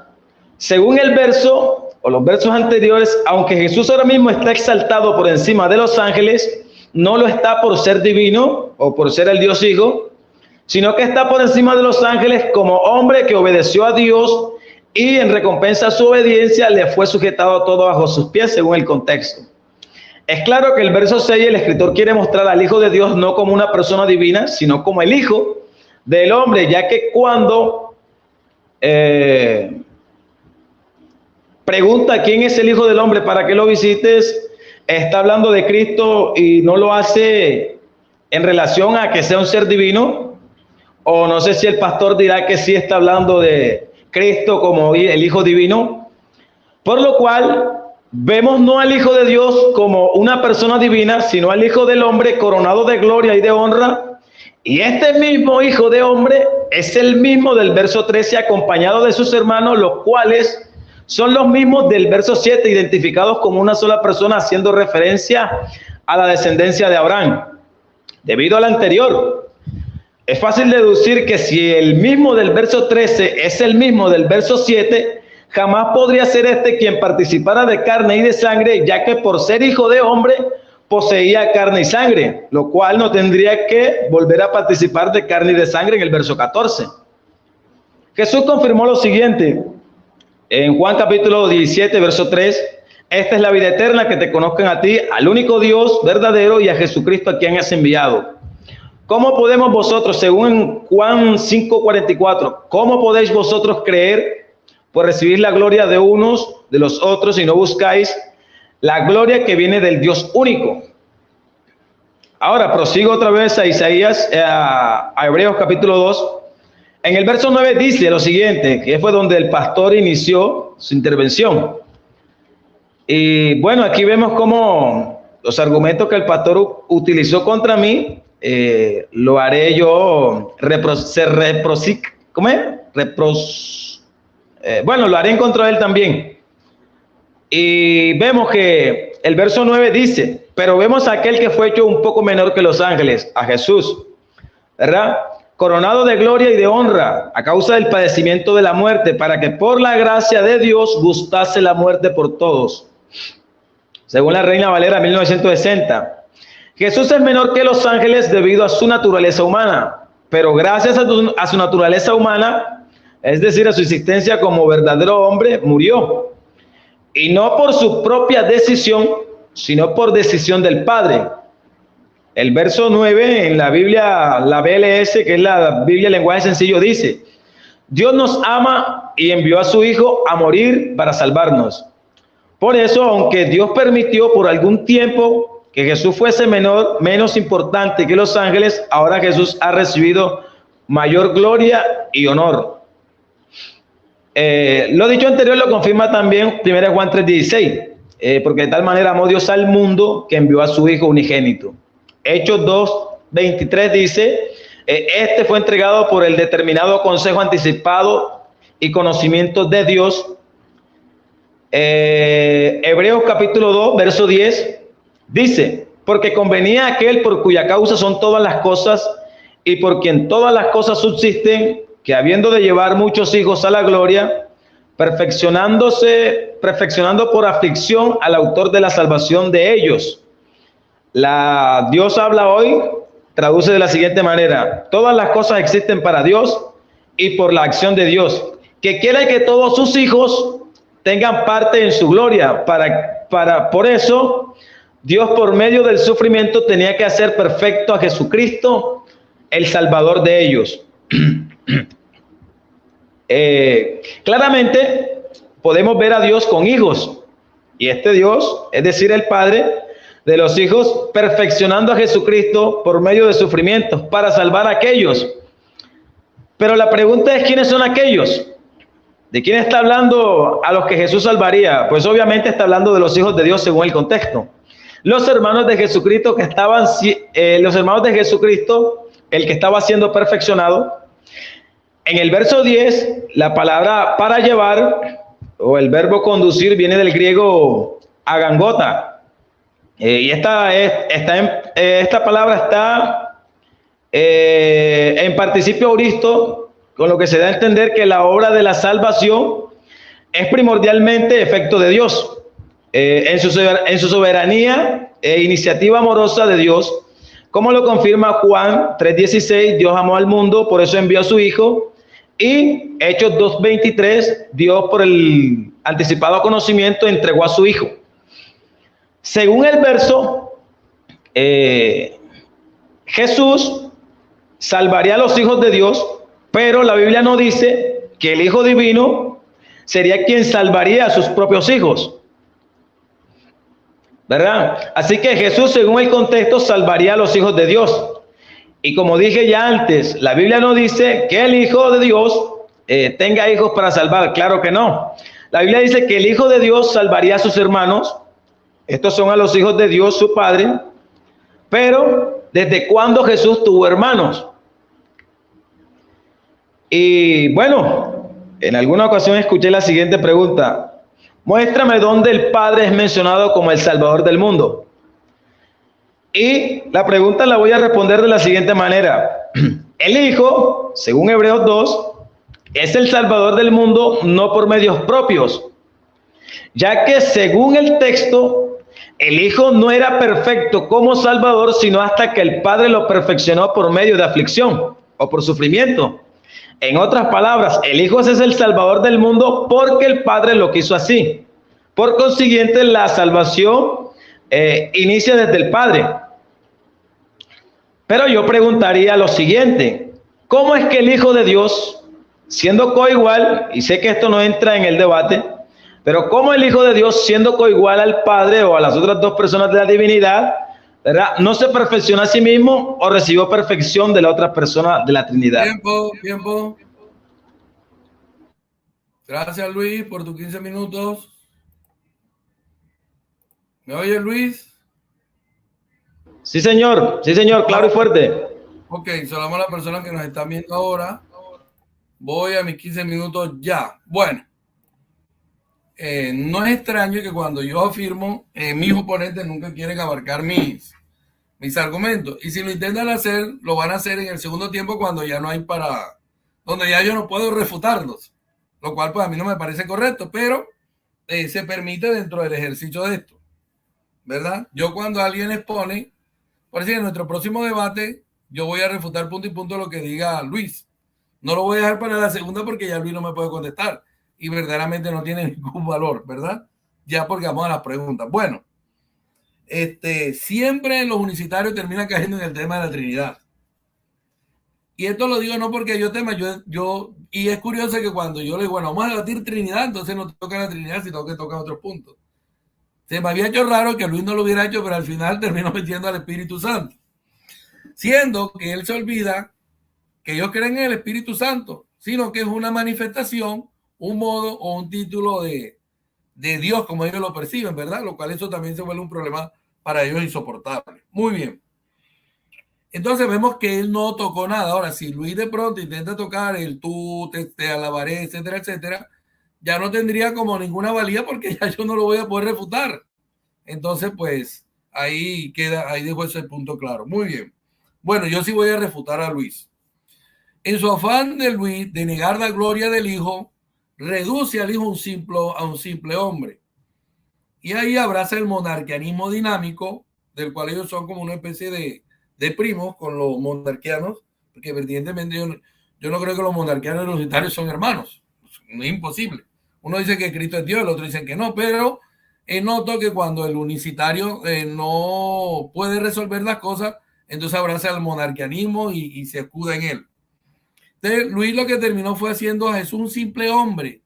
según el verso o los versos anteriores, aunque Jesús ahora mismo está exaltado por encima de los ángeles, no lo está por ser divino o por ser el Dios Hijo, sino que está por encima de los ángeles como hombre que obedeció a Dios y en recompensa a su obediencia le fue sujetado todo bajo sus pies según el contexto. Es claro que el verso 6 el escritor quiere mostrar al Hijo de Dios no como una persona divina, sino como el Hijo del hombre, ya que cuando pregunta quién es el Hijo del Hombre para que lo visites, está hablando de Cristo y no lo hace en relación a que sea un ser divino, o no sé si el pastor dirá que sí está hablando de Cristo como el Hijo divino, por lo cual vemos no al Hijo de Dios como una persona divina, sino al Hijo del Hombre coronado de gloria y de honra, y este mismo Hijo de Hombre es el mismo del verso 13 acompañado de sus hermanos, los cuales son los mismos del verso 7, identificados como una sola persona, haciendo referencia a la descendencia de Abraham. Debido al anterior, es fácil deducir que si el mismo del verso 13 es el mismo del verso 7, jamás podría ser este quien participara de carne y de sangre, ya que por ser hijo de hombre, poseía carne y sangre, lo cual no tendría que volver a participar de carne y de sangre en el verso 14. Jesús confirmó lo siguiente. En Juan capítulo 17, verso 3, esta es la vida eterna, que te conozcan a ti, al único Dios verdadero y a Jesucristo a quien has enviado. ¿Cómo podemos vosotros, según Juan 5:44, cómo podéis vosotros creer por recibir la gloria de unos de los otros y no buscáis la gloria que viene del Dios único? Ahora prosigo otra vez a Isaías, a Hebreos capítulo 2. En el verso 9 dice lo siguiente, que fue donde el pastor inició su intervención. Y bueno, aquí vemos cómo los argumentos que el pastor utilizó contra mí, lo haré yo, bueno, lo haré en contra de él también. Y vemos que el verso 9 dice, pero vemos a aquel que fue hecho un poco menor que los ángeles, a Jesús, ¿verdad? Coronado de gloria y de honra a causa del padecimiento de la muerte, para que por la gracia de Dios gustase la muerte por todos. Según la Reina Valera 1960, Jesús es menor que los ángeles debido a su naturaleza humana, pero gracias a su naturaleza humana, es decir, a su existencia como verdadero hombre, murió. Y no por su propia decisión, sino por decisión del Padre. El verso 9 en la Biblia, la BLS, que es la Biblia lenguaje sencillo, dice: Dios nos ama y envió a su Hijo a morir para salvarnos. Por eso, aunque Dios permitió por algún tiempo que Jesús fuese menos importante que los ángeles, ahora Jesús ha recibido mayor gloria y honor. Lo dicho anterior lo confirma también 1 Juan 3:16, porque de tal manera amó Dios al mundo que envió a su Hijo unigénito. Hechos 2:23 dice, este fue entregado por el determinado consejo anticipado y conocimiento de Dios. Hebreos capítulo 2, verso 10, dice, porque convenía a aquel por cuya causa son todas las cosas y por quien todas las cosas subsisten, que habiendo de llevar muchos hijos a la gloria, perfeccionando por aflicción al autor de la salvación de ellos. La Dios habla hoy traduce de la siguiente manera: todas las cosas existen para Dios y por la acción de Dios, que quiere que todos sus hijos tengan parte en su gloria. Por eso Dios, por medio del sufrimiento, tenía que hacer perfecto a Jesucristo, el Salvador de ellos. Claramente podemos ver a Dios con hijos, y este Dios, es decir, el Padre de los hijos, perfeccionando a Jesucristo por medio de sufrimientos para salvar a aquellos. Pero la pregunta es, ¿quiénes son aquellos? ¿De quién está hablando a los que Jesús salvaría? Pues obviamente está hablando de los hijos de Dios según el contexto. Los hermanos de Jesucristo el que estaba siendo perfeccionado. En el verso 10, la palabra para llevar o el verbo conducir viene del griego agangota. Y esta palabra está en participio auristo, con lo que se da a entender que la obra de la salvación es primordialmente efecto de Dios. En su soberanía e iniciativa amorosa de Dios, como lo confirma Juan 3:16, Dios amó al mundo, por eso envió a su Hijo. Y Hechos 2:23, Dios por el anticipado conocimiento entregó a su Hijo. Según el verso, Jesús salvaría a los hijos de Dios, pero la Biblia no dice que el Hijo Divino sería quien salvaría a sus propios hijos, ¿verdad? Así que Jesús, según el contexto, salvaría a los hijos de Dios. Y como dije ya antes, la Biblia no dice que el Hijo de Dios tenga hijos para salvar. Claro que no. La Biblia dice que el Hijo de Dios salvaría a sus hermanos. Estos son a los hijos de Dios, su Padre. Pero, ¿desde cuándo Jesús tuvo hermanos? Y bueno, en alguna ocasión escuché la siguiente pregunta: muéstrame dónde el Padre es mencionado como el Salvador del mundo. Y la pregunta la voy a responder de la siguiente manera: el Hijo, según Hebreos 2, es el Salvador del mundo no por medios propios, ya que según el texto, el Hijo no era perfecto como Salvador, sino hasta que el Padre lo perfeccionó por medio de aflicción o por sufrimiento. En otras palabras, el Hijo es el Salvador del mundo porque el Padre lo quiso así. Por consiguiente, la salvación inicia desde el Padre. Pero yo preguntaría lo siguiente: ¿cómo es que el Hijo de Dios, siendo coigual, y sé que esto no entra en el debate, pero cómo el Hijo de Dios, siendo coigual al Padre o a las otras dos personas de la divinidad, ¿verdad?, no se perfecciona a sí mismo o recibió perfección de la otra persona de la Trinidad? Tiempo. Gracias, Luis, por tus 15 minutos. ¿Me oye, Luis? Sí, señor, claro y fuerte. Ok, saludamos a las personas que nos están viendo ahora. Voy a mis 15 minutos ya. Bueno, no es extraño que cuando yo afirmo, mis oponentes nunca quieren abarcar mis argumentos. Y si lo intentan hacer, lo van a hacer en el segundo tiempo cuando ya no hay donde ya yo no puedo refutarlos. Lo cual pues a mí no me parece correcto, pero se permite dentro del ejercicio de esto, ¿verdad? Yo cuando alguien expone, por decir, en nuestro próximo debate, yo voy a refutar punto y punto lo que diga Luis. No lo voy a dejar para la segunda porque ya Luis no me puede contestar y verdaderamente no tiene ningún valor, ¿verdad? Ya porque vamos a las preguntas. Bueno, siempre los unicitarios terminan cayendo en el tema de la Trinidad. Y esto lo digo no porque y es curioso que cuando yo le digo, bueno, vamos a debatir Trinidad, entonces no toca la Trinidad, sino que toca otros puntos. Se me había hecho raro que Luis no lo hubiera hecho, pero al final terminó metiendo al Espíritu Santo. Siendo que él se olvida que ellos creen en el Espíritu Santo, sino que es una manifestación, un modo o un título de Dios, como ellos lo perciben, ¿verdad? Lo cual eso también se vuelve un problema para ellos insoportable. Muy bien. Entonces vemos que él no tocó nada. Ahora, si Luis de pronto intenta tocar el tú, te alabaré, etcétera, etcétera, ya no tendría como ninguna valía porque ya yo no lo voy a poder refutar. Entonces, pues, ahí queda, ahí dejo ese punto claro. Muy bien. Bueno, yo sí voy a refutar a Luis. En su afán de Luis de negar la gloria del Hijo, reduce al Hijo a un simple hombre. Y ahí abraza el monarquianismo dinámico, del cual ellos son como una especie de primos con los monarquianos, porque evidentemente yo no creo que los monarquianos y los unitarios son hermanos. Es imposible. Uno dice que Cristo es Dios, el otro dice que no, pero noto que cuando el unicitario no puede resolver las cosas, entonces abraza el monarquianismo y se escuda en él. Entonces, Luis lo que terminó fue haciendo a Jesús un simple hombre,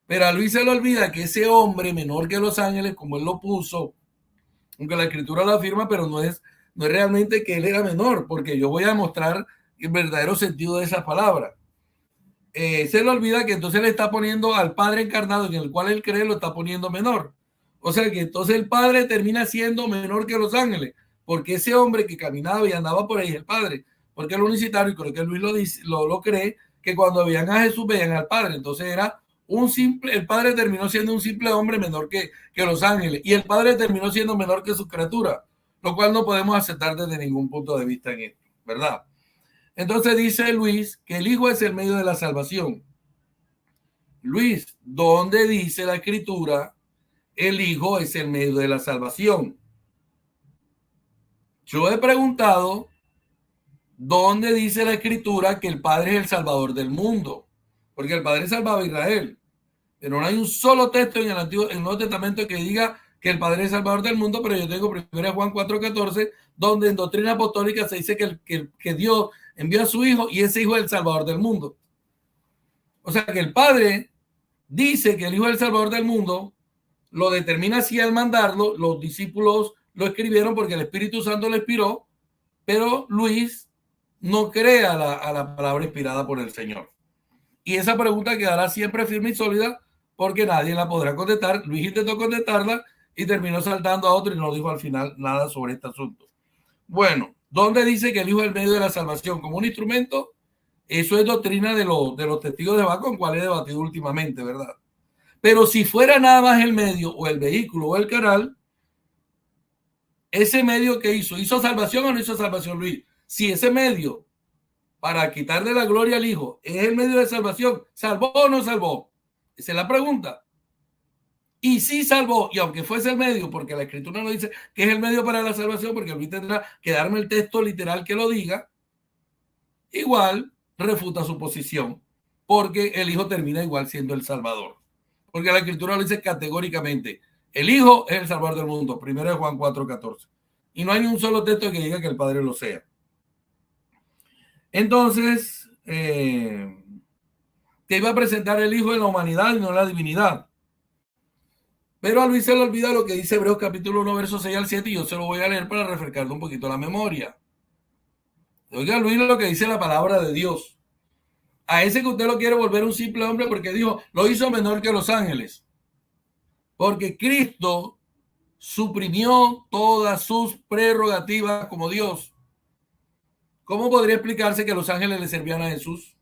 pero a Luis se le olvida que ese hombre menor que los ángeles, como él lo puso, aunque la escritura lo afirma, pero no es realmente que él era menor, porque yo voy a mostrar el verdadero sentido de esa palabra. Se le olvida que entonces le está poniendo al Padre encarnado en el cual él cree, lo está poniendo menor. O sea que entonces el Padre termina siendo menor que los ángeles, porque ese hombre que caminaba y andaba por ahí es el Padre, porque el unicitario, y creo que Luis lo dice, lo cree, que cuando veían a Jesús veían al Padre. Entonces era un simple, el Padre terminó siendo un simple hombre menor que los ángeles, y el Padre terminó siendo menor que su criatura, lo cual no podemos aceptar desde ningún punto de vista en esto, ¿verdad? Entonces dice Luis que el Hijo es el medio de la salvación. Luis, ¿dónde dice la escritura el Hijo es el medio de la salvación? Yo he preguntado ¿dónde dice la escritura que el Padre es el Salvador del mundo? Porque el Padre salvaba a Israel, pero no hay un solo texto en el Nuevo Testamento que diga que el Padre es el Salvador del mundo, pero yo tengo 1 Juan 4:14, donde en doctrina apostólica se dice que Dios envió a su Hijo y ese Hijo es el Salvador del mundo. O sea que el Padre dice que el Hijo es el Salvador del mundo, lo determina así al mandarlo, los discípulos lo escribieron porque el Espíritu Santo lo inspiró, pero Luis no cree a la palabra inspirada por el Señor. Y esa pregunta quedará siempre firme y sólida porque nadie la podrá contestar. Luis intentó contestarla y terminó saltando a otro y no dijo al final nada sobre este asunto. Bueno, ¿dónde dice que el Hijo es el medio de la salvación como un instrumento? Eso es doctrina de los testigos de Jehová, con cual he debatido últimamente, ¿verdad? Pero si fuera nada más el medio o el vehículo o el canal, ese medio que hizo salvación o no hizo salvación, Luis. Si ese medio para quitarle la gloria al Hijo es el medio de salvación, ¿salvó o no salvó? Esa es la pregunta. Y sí salvó, y aunque fuese el medio, porque la escritura no dice que es el medio para la salvación, porque Luis tendrá que darme el texto literal que lo diga, igual refuta su posición, porque el Hijo termina igual siendo el Salvador. Porque la escritura lo dice categóricamente, el Hijo es el Salvador del mundo, 1 Juan 4:14. Y no hay ni un solo texto que diga que el Padre lo sea. Entonces, que iba a presentar el Hijo en la humanidad y no en la divinidad. Pero a Luis se le olvida lo que dice Hebreos capítulo 1, versos 6 al 7, y yo se lo voy a leer para refrescarle un poquito la memoria. Oiga, Luis, lo que dice la palabra de Dios. A ese que usted lo quiere volver un simple hombre porque dijo, lo hizo menor que los ángeles. Porque Cristo suprimió todas sus prerrogativas como Dios. ¿Cómo podría explicarse que los ángeles le servían a Jesús?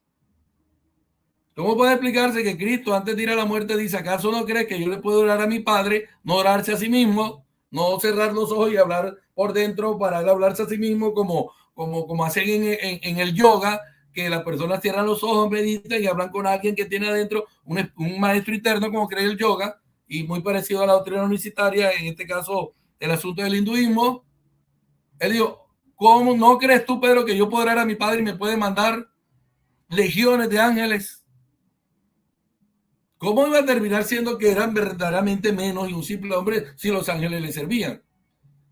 ¿Cómo puede explicarse que Cristo antes de ir a la muerte dice, ¿acaso no cree que yo le puedo orar a mi Padre, no orarse a sí mismo, no cerrar los ojos y hablar por dentro para él hablarse a sí mismo como hacen en el yoga, que las personas cierran los ojos, meditan y hablan con alguien que tiene adentro un maestro interno como cree el yoga, y muy parecido a la doctrina unicitaria, en este caso el asunto del hinduismo? Él dijo, ¿cómo no crees tú, Pedro, que yo puedo orar a mi Padre y me puede mandar legiones de ángeles? ¿Cómo iba a terminar siendo que eran verdaderamente menos y un simple hombre si los ángeles le servían?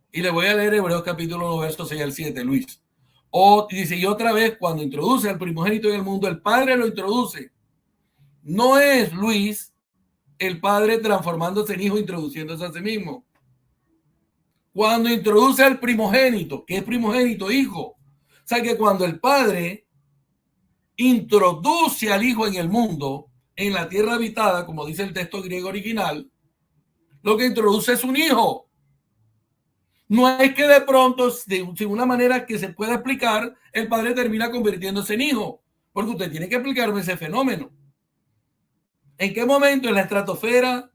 Y le voy a leer Hebreos capítulo 1, versos 6 al 7, Luis. Dice, y otra vez, cuando introduce al primogénito en el mundo, el Padre lo introduce. No es, Luis, el Padre transformándose en hijo, introduciéndose a sí mismo. Cuando introduce al primogénito, ¿qué es primogénito? Hijo. O sea que cuando el padre introduce al hijo en el mundo, en la tierra habitada, como dice el texto griego original, lo que introduce es un hijo. No es que de pronto, de una manera que se pueda explicar, el padre termina convirtiéndose en hijo, porque usted tiene que explicarme ese fenómeno. ¿En qué momento en la estratosfera,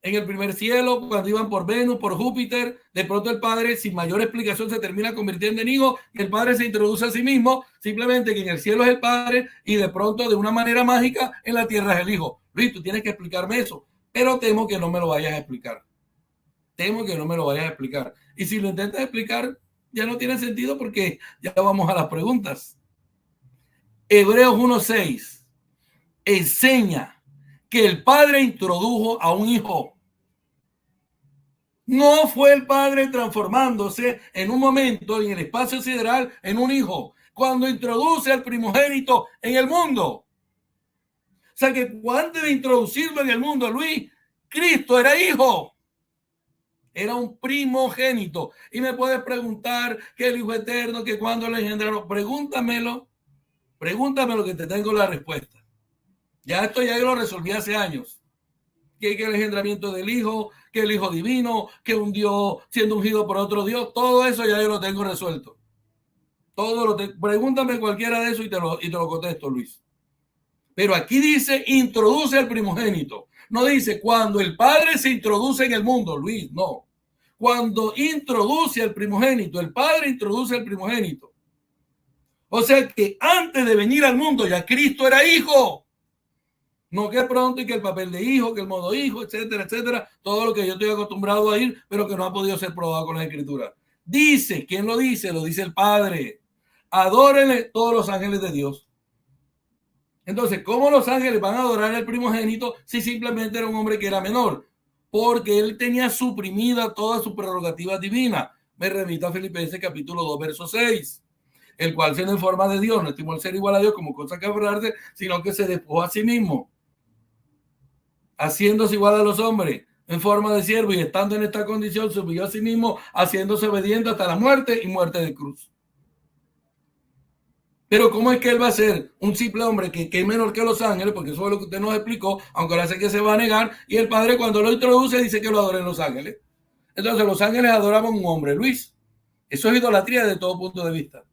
en el primer cielo, cuando iban por Venus, por Júpiter, de pronto el padre, sin mayor explicación, se termina convirtiendo en hijo y el padre se introduce a sí mismo, simplemente que en el cielo es el padre y de pronto, de una manera mágica, en la tierra es el hijo? Luis, tú tienes que explicarme eso, pero temo que no me lo vayas a explicar. Temo que no me lo vayas a explicar. Y si lo intentas explicar, ya no tiene sentido porque ya vamos a las preguntas. Hebreos 1:6 enseña que el padre introdujo a un hijo. No fue el padre transformándose en un momento en el espacio sideral en un hijo, cuando introduce al primogénito en el mundo. O sea que antes de introducirlo en el mundo, Luis, Cristo era hijo. Era un primogénito. Y me puedes preguntar que el Hijo Eterno, que cuando le engendraron, pregúntamelo que te tengo la respuesta. Ya esto ya yo lo resolví hace años. Que el engendramiento del Hijo, que el Hijo divino, que un Dios siendo ungido por otro Dios, todo eso ya yo lo tengo resuelto. Pregúntame cualquiera de eso y te lo contesto, Luis. Pero aquí dice, introduce al primogénito. No dice, cuando el Padre se introduce en el mundo, Luis, no. Cuando introduce al primogénito, el Padre introduce al primogénito. O sea que antes de venir al mundo ya Cristo era hijo. No que pronto y que el papel de hijo, que el modo hijo, etcétera, etcétera. Todo lo que yo estoy acostumbrado a ir, pero que no ha podido ser probado con la Escritura. Dice, ¿quién lo dice? Lo dice el Padre. Adórenle todos los ángeles de Dios. Entonces, ¿cómo los ángeles van a adorar al primogénito si simplemente era un hombre que era menor? Porque él tenía suprimida toda su prerrogativa divina. Me remito a Filipenses capítulo 2, verso 6. El cual, siendo en forma de Dios, no estimó el ser igual a Dios como cosa que aferrarse, sino que se despojó a sí mismo, haciéndose igual a los hombres, en forma de siervo, y estando en esta condición, se humilló a sí mismo, haciéndose obediente hasta la muerte y muerte de cruz. Pero ¿cómo es que él va a ser un simple hombre que es menor que los ángeles? Porque eso es lo que usted nos explicó, aunque ahora sé que se va a negar, y el Padre cuando lo introduce dice que lo adoren los ángeles. Entonces los ángeles adoraban a un hombre, Luis. Eso es idolatría desde todo punto de vista.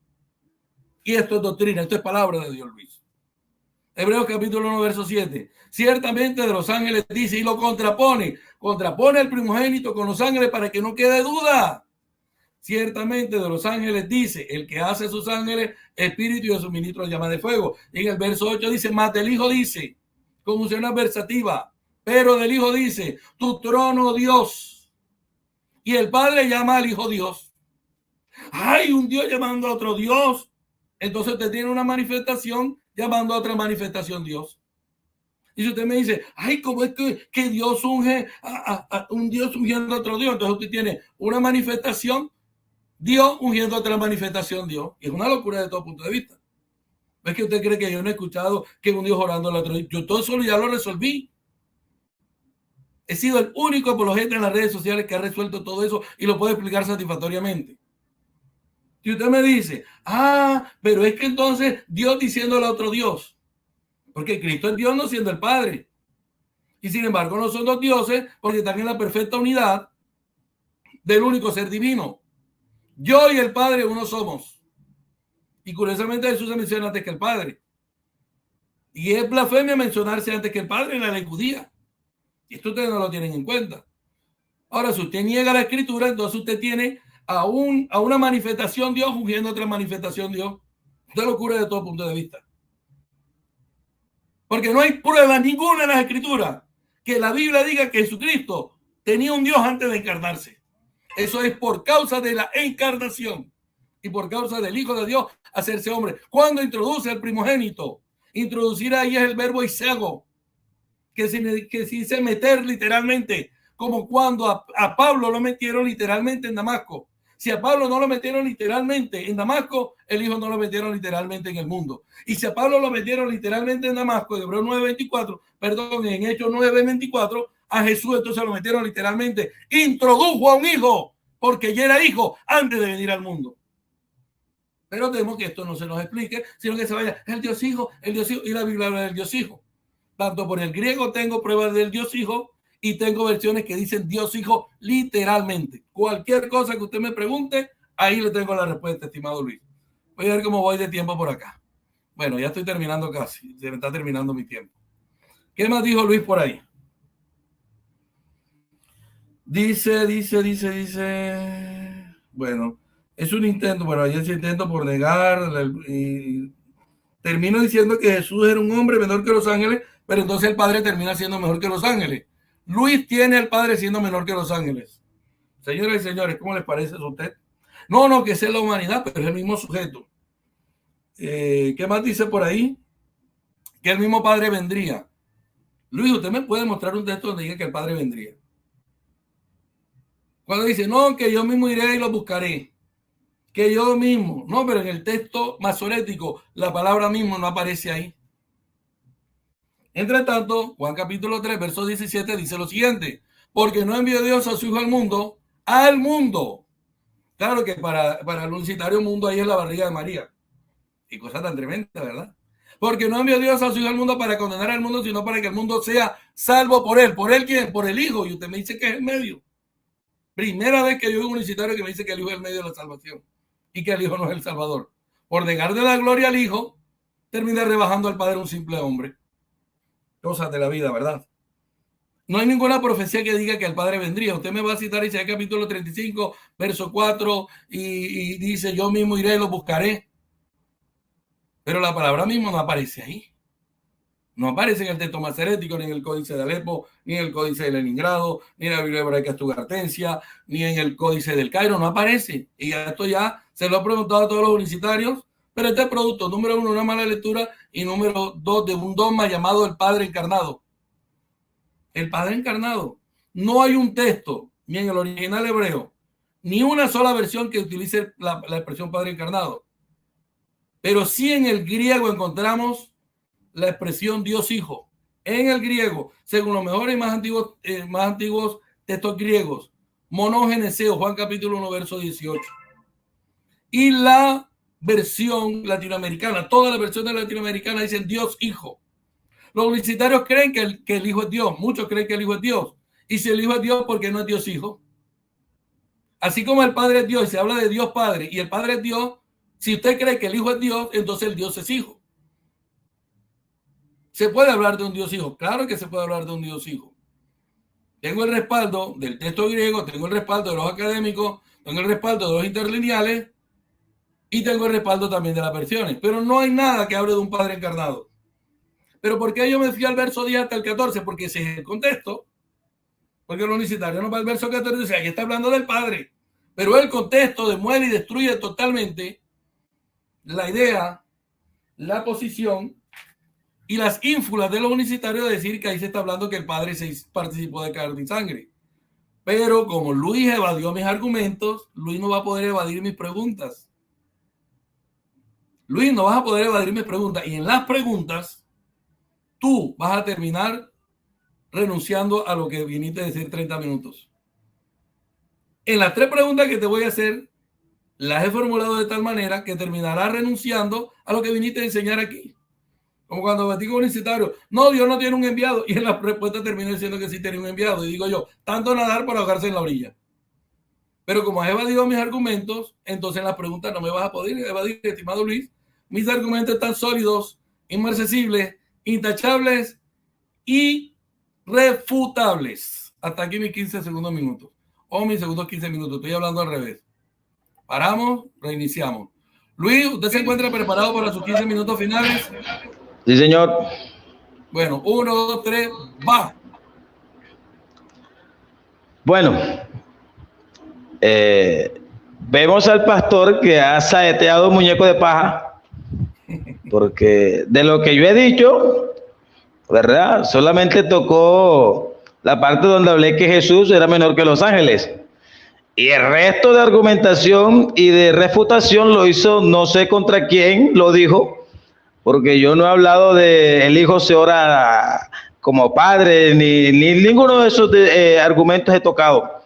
Y esto es doctrina, esto es palabra de Dios, Luis. Hebreos capítulo 1, verso 7. Ciertamente de los ángeles dice y lo contrapone al primogénito con los ángeles para que no quede duda. Ciertamente de los ángeles dice, el que hace sus ángeles, espíritu y de sus ministros llama de fuego. Y en el verso 8 dice, más del Hijo dice, con unción adversativa, pero del Hijo dice, tu trono, Dios. Y el Padre llama al Hijo Dios. Hay un Dios llamando a otro Dios. Entonces usted tiene una manifestación llamando a otra manifestación Dios. Y si usted me dice, ay, ¿cómo es que Dios unge a un Dios ungiendo a otro Dios? Entonces usted tiene una manifestación Dios ungiendo a otra manifestación Dios. Y es una locura de todo punto de vista. ¿Es que usted cree que yo no he escuchado que un Dios orando al otro? Yo todo solo ya lo resolví. He sido el único apologeta en las redes sociales que ha resuelto todo eso y lo puede explicar satisfactoriamente. Si usted me dice, pero es que entonces Dios diciéndole a otro Dios, porque Cristo es Dios no siendo el Padre. Y sin embargo no son dos dioses porque están en la perfecta unidad del único ser divino. Yo y el Padre uno somos. Y curiosamente Jesús se menciona antes que el Padre. Y es blasfemia mencionarse antes que el Padre en la ley judía. Y esto ustedes no lo tienen en cuenta. Ahora, si usted niega la Escritura, entonces usted tiene a una manifestación Dios ungiendo otra manifestación Dios. Usted lo cura de todo punto de vista. Porque no hay prueba ninguna en las Escrituras que la Biblia diga que Jesucristo tenía un Dios antes de encarnarse. Eso es por causa de la encarnación y por causa del Hijo de Dios hacerse hombre. Cuando introduce al primogénito, introducir ahí es el verbo isago, que se dice meter literalmente, como cuando a Pablo lo metieron literalmente en Damasco. Si a Pablo no lo metieron literalmente en Damasco, el Hijo no lo metieron literalmente en el mundo. Y si a Pablo lo metieron literalmente en Damasco, en Hebreos 9:24, perdón, en Hechos 9:24, a Jesús entonces lo metieron literalmente. Introdujo a un hijo porque ya era hijo antes de venir al mundo. Pero temo que esto no se nos explique, sino que se vaya el Dios Hijo, y la Biblia habla del Dios Hijo. Tanto por el griego tengo pruebas del Dios Hijo y tengo versiones que dicen Dios Hijo literalmente. Cualquier cosa que usted me pregunte, ahí le tengo la respuesta, estimado Luis. Voy a ver cómo voy de tiempo por acá. Bueno, ya estoy terminando casi. Se me está terminando mi tiempo. ¿Qué más dijo Luis por ahí? Dice. Bueno, es un intento. Bueno, ahí es intento por negar. Y termino diciendo que Jesús era un hombre menor que los ángeles, pero entonces el Padre termina siendo mejor que los ángeles. Luis tiene al Padre siendo menor que los ángeles. Señoras y señores, ¿cómo les parece eso a usted? No, que es la humanidad, pero es el mismo sujeto. ¿Qué más dice por ahí? Que el mismo Padre vendría. Luis, ¿usted me puede mostrar un texto donde diga que el Padre vendría? Cuando dice, no, que yo mismo iré y lo buscaré. Que yo mismo. No, pero en el texto masorético la palabra mismo no aparece ahí. Entre tanto, Juan capítulo 3, verso 17 dice lo siguiente. Porque no envió Dios a su Hijo al mundo. Claro que para el unicitario mundo ahí es la barriga de María. Y cosa tan tremenda, ¿verdad? Porque no envió Dios a su Hijo al mundo para condenar al mundo, sino para que el mundo sea salvo por él. ¿Por él quién? Por el Hijo. Y usted me dice que es el medio. Primera vez que yo veo un unicitario que me dice que el Hijo es el medio de la salvación y que el Hijo no es el Salvador. Por negarle la gloria al Hijo, termina rebajando al Padre un simple hombre. Cosas de la vida, ¿verdad? No hay ninguna profecía que diga que el Padre vendría. Usted me va a citar Isaías capítulo 35, verso 4, y dice, yo mismo iré y lo buscaré. Pero la palabra mismo no aparece ahí. No aparece en el texto masorético, ni en el Códice de Alepo, ni en el Códice de Leningrado, ni en la Biblia hebraica Estugartensia, ni en el Códice del Cairo. No aparece. Y esto ya se lo he preguntado a todos los unicitarios, pero este es producto, número 1, una mala lectura, y número 2, de un dogma llamado el Padre Encarnado. El Padre Encarnado. No hay un texto, ni en el original hebreo, ni una sola versión que utilice la expresión Padre Encarnado. Pero sí en el griego encontramos la expresión Dios Hijo. En el griego, según los mejores y más antiguos textos griegos, Monógeneseo, Juan capítulo 1, verso 18. Y la versión latinoamericana, todas las versiones latinoamericanas dicen Dios Hijo. Los unicitarios creen que el Hijo es Dios. Muchos creen que el Hijo es Dios. Y si el Hijo es Dios, ¿por qué no es Dios Hijo? Así como el Padre es Dios y se habla de Dios Padre y el Padre es Dios, si usted cree que el Hijo es Dios, entonces el Dios es Hijo. ¿Se puede hablar de un Dios Hijo? Claro que se puede hablar de un Dios Hijo. Tengo el respaldo del texto griego, tengo el respaldo de los académicos, tengo el respaldo de los interlineales y tengo el respaldo también de las versiones. Pero no hay nada que hable de un Padre encarnado. ¿Pero por qué yo me fui al verso 10 hasta el 14? Porque ese es el contexto. Porque el unicitario no va al verso 14 y dice, ahí está hablando del Padre. Pero el contexto demuele y destruye totalmente la idea, la posición y las ínfulas de los unicitarios de decir que ahí se está hablando que el Padre se participó de carne y sangre. Pero como Luis evadió mis argumentos, Luis no va a poder evadir mis preguntas. Luis, no vas a poder evadir mis preguntas. Y en las preguntas, tú vas a terminar renunciando a lo que viniste a decir 30 minutos. En las 3 preguntas que te voy a hacer, las he formulado de tal manera que terminarás renunciando a lo que viniste a enseñar aquí. Como cuando me digo unicitario, no, Dios no tiene un enviado. Y en la respuesta termino diciendo que sí tiene un enviado. Y digo yo, tanto nadar para ahogarse en la orilla. Pero como has evadido mis argumentos, entonces en las preguntas no me vas a poder evadir, estimado Luis. Mis argumentos están sólidos, inmarcesibles, intachables y refutables. Hasta aquí mis 15 segundos minutos. O mis segundos 15 minutos. Estoy hablando al revés. Paramos, reiniciamos. Luis, ¿usted se encuentra preparado para sus 15 minutos finales? Sí, señor. Bueno, 1, 2, 3, va. Bueno, vemos al pastor que ha saeteado un muñeco de paja, porque de lo que yo he dicho, ¿verdad? Solamente tocó la parte donde hablé que Jesús era menor que los ángeles. Y el resto de argumentación y de refutación lo hizo, no sé contra quién lo dijo, porque yo no he hablado de el Hijo se ora como Padre, ni ninguno de esos argumentos he tocado.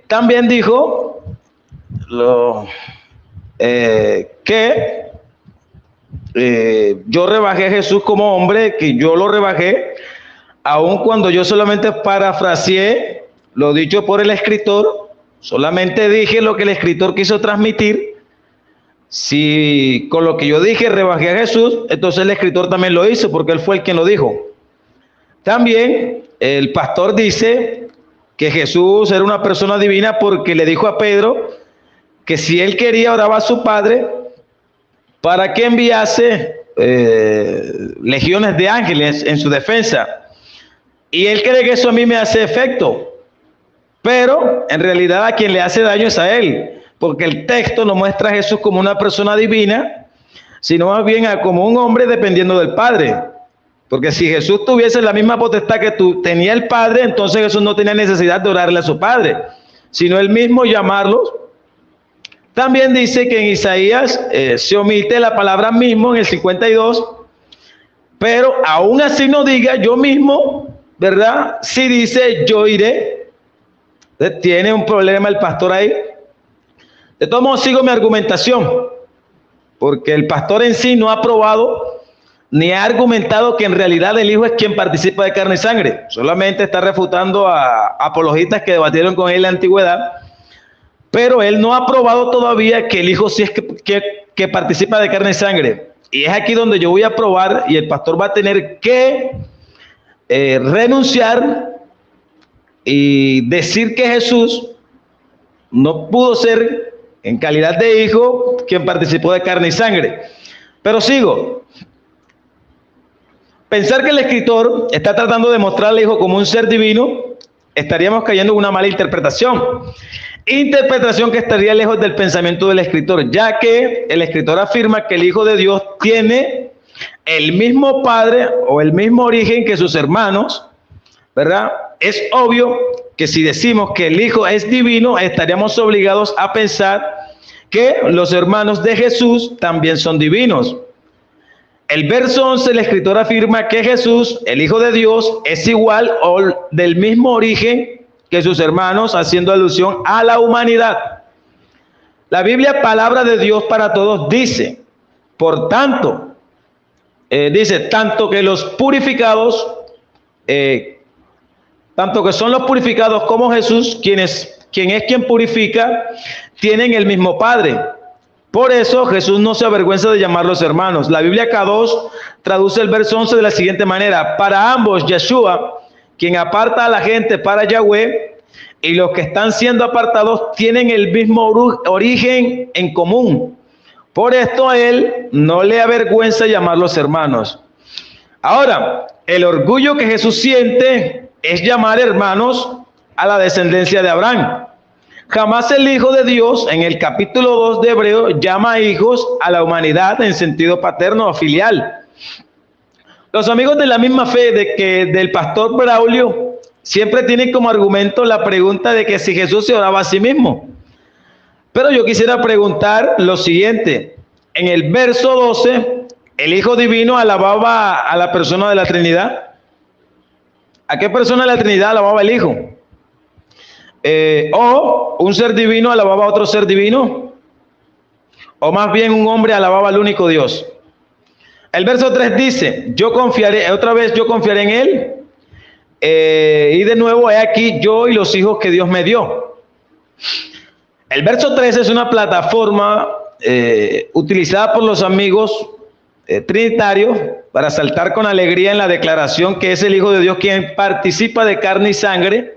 También dijo que yo rebajé a Jesús como hombre, que yo lo rebajé, aun cuando yo solamente parafraseé lo dicho por el escritor, solamente dije lo que el escritor quiso transmitir. Si con lo que yo dije rebajé a Jesús, entonces el escritor también lo hizo, porque él fue el quien lo dijo. También el pastor dice que Jesús era una persona divina porque le dijo a Pedro que si él quería oraba a su padre para que enviase legiones de ángeles en su defensa. Y él cree que eso a mí me hace efecto, pero en realidad a quien le hace daño es a él, porque el texto no muestra a Jesús como una persona divina, sino más bien como un hombre dependiendo del Padre. Porque si Jesús tuviese la misma potestad que tenía el Padre, entonces Jesús no tenía necesidad de orarle a su Padre, sino él mismo llamarlos. También dice que en Isaías se omite la palabra mismo en el 52, pero aún así no diga yo mismo, ¿verdad? Si dice yo iré. Tiene un problema el pastor ahí. De todos modos sigo mi argumentación, porque el pastor en sí no ha probado ni ha argumentado que en realidad el Hijo es quien participa de carne y sangre. Solamente está refutando a apologistas que debatieron con él en la antigüedad, pero él no ha probado todavía que el Hijo sí es que participa de carne y sangre. Y es aquí donde yo voy a probar, y el pastor va a tener que renunciar y decir que Jesús no pudo ser en calidad de hijo quien participó de carne y sangre. Pero sigo. Pensar que el escritor está tratando de mostrar al Hijo como un ser divino, estaríamos cayendo en una mala interpretación. Interpretación que estaría lejos del pensamiento del escritor, ya que el escritor afirma que el Hijo de Dios tiene el mismo Padre o el mismo origen que sus hermanos, ¿verdad? Es obvio que si decimos que el Hijo es divino, estaríamos obligados a pensar que los hermanos de Jesús también son divinos. El verso 11, el escritor afirma que Jesús, el Hijo de Dios, es igual o del mismo origen que sus hermanos, haciendo alusión a la humanidad. La Biblia, palabra de Dios para todos, dice, por tanto, tanto que los purificados, tanto que son los purificados como Jesús, quien es quien purifica, tienen el mismo Padre. Por eso Jesús no se avergüenza de llamarlos hermanos. La Biblia K2 traduce el verso 11 de la siguiente manera: para ambos, Yeshua, quien aparta a la gente para Yahweh, y los que están siendo apartados tienen el mismo origen en común. Por esto a él no le avergüenza llamarlos hermanos. Ahora, el orgullo que Jesús siente es llamar hermanos a la descendencia de Abraham. Jamás el Hijo de Dios, en el capítulo 2 de Hebreo, llama hijos a la humanidad en sentido paterno o filial. Los amigos de la misma fe del pastor Braulio siempre tienen como argumento la pregunta de que si Jesús se oraba a sí mismo. Pero yo quisiera preguntar lo siguiente. En el verso 12, el Hijo Divino alababa a la persona de la Trinidad. ¿A qué persona de la Trinidad alababa el Hijo? O un ser divino alababa a otro ser divino, o más bien un hombre alababa al único Dios. El verso 3 dice, yo confiaré en él, y de nuevo he aquí yo y los hijos que Dios me dio. El verso 3 es una plataforma utilizada por los amigos trinitarios para saltar con alegría en la declaración que es el Hijo de Dios quien participa de carne y sangre,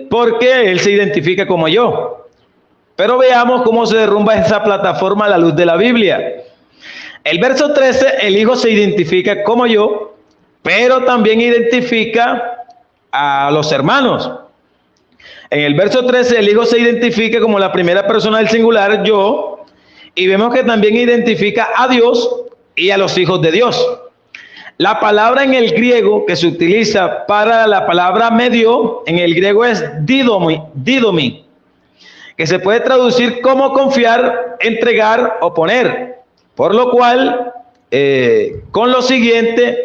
porque él se identifica como yo. Pero veamos cómo se derrumba esa plataforma a la luz de la Biblia. El verso 13, el Hijo se identifica como yo, pero también identifica a los hermanos. En el verso 13, el Hijo se identifica como la primera persona del singular, yo, y vemos que también identifica a Dios y a los hijos de Dios. La palabra en el griego que se utiliza para la palabra me dio, en el griego es didomi, que se puede traducir como confiar, entregar o poner. Por lo cual, con lo siguiente,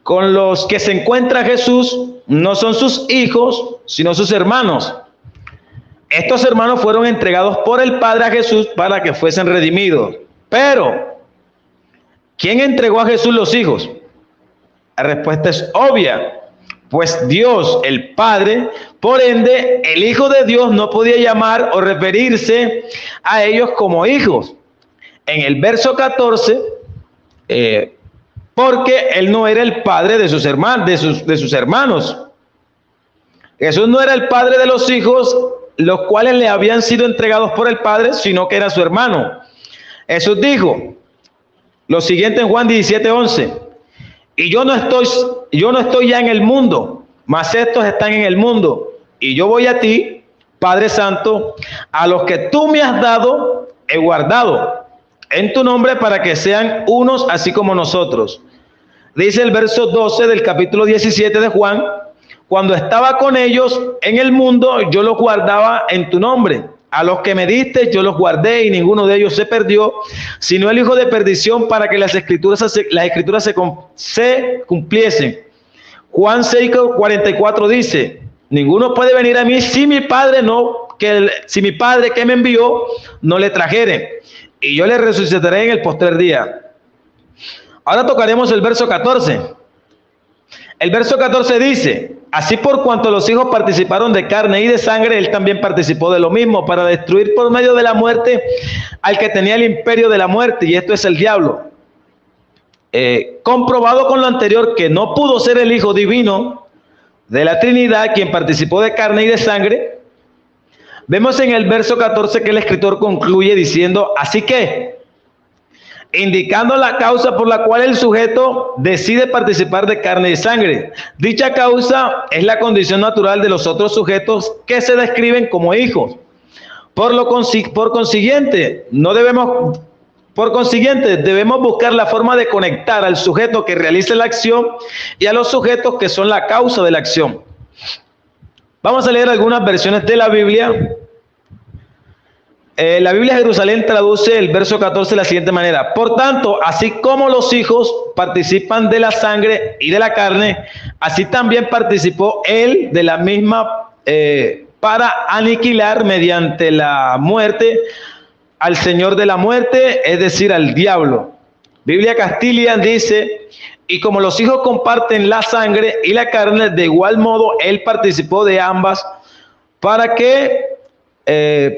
con los que se encuentra Jesús, no son sus hijos, sino sus hermanos. Estos hermanos fueron entregados por el Padre a Jesús para que fuesen redimidos. Pero, ¿quién entregó a Jesús los hijos? La respuesta es obvia. Pues Dios, el Padre, por ende, el Hijo de Dios no podía llamar o referirse a ellos como hijos. En el verso 14, porque Él no era el padre de sus hermanos. Jesús no era el padre de los hijos, los cuales le habían sido entregados por el Padre, sino que era su hermano. Jesús dijo lo siguiente en Juan 17:11. Y yo no estoy ya en el mundo, mas estos están en el mundo. Y yo voy a ti, Padre Santo, a los que tú me has dado, he guardado en tu nombre para que sean unos así como nosotros. Dice el verso 12 del capítulo 17 de Juan: cuando estaba con ellos en el mundo, yo los guardaba en tu nombre. A los que me diste, yo los guardé y ninguno de ellos se perdió, sino el hijo de perdición, para que las escrituras se cumpliesen. Juan 6:44 dice: ninguno puede venir a mí si mi Padre que me envió no le trajere, y yo le resucitaré en el postrer día. Ahora tocaremos el verso 14. El verso 14 dice: así por cuanto los hijos participaron de carne y de sangre, él también participó de lo mismo, para destruir por medio de la muerte al que tenía el imperio de la muerte, y esto es el diablo. Comprobado con lo anterior que no pudo ser el Hijo divino de la Trinidad quien participó de carne y de sangre, vemos en el verso 14 que el escritor concluye diciendo: así que, indicando la causa por la cual el sujeto decide participar de carne y sangre. Dicha causa es la condición natural de los otros sujetos que se describen como hijos. Por consiguiente, debemos buscar la forma de conectar al sujeto que realiza la acción y a los sujetos que son la causa de la acción. Vamos a leer algunas versiones de la Biblia. La Biblia Jerusalén traduce el verso 14 de la siguiente manera: por tanto, así como los hijos participan de la sangre y de la carne, así también participó él de la misma, para aniquilar mediante la muerte al Señor de la muerte, es decir, al diablo. Biblia Castilian dice: y como los hijos comparten la sangre y la carne, de igual modo él participó de ambas, para que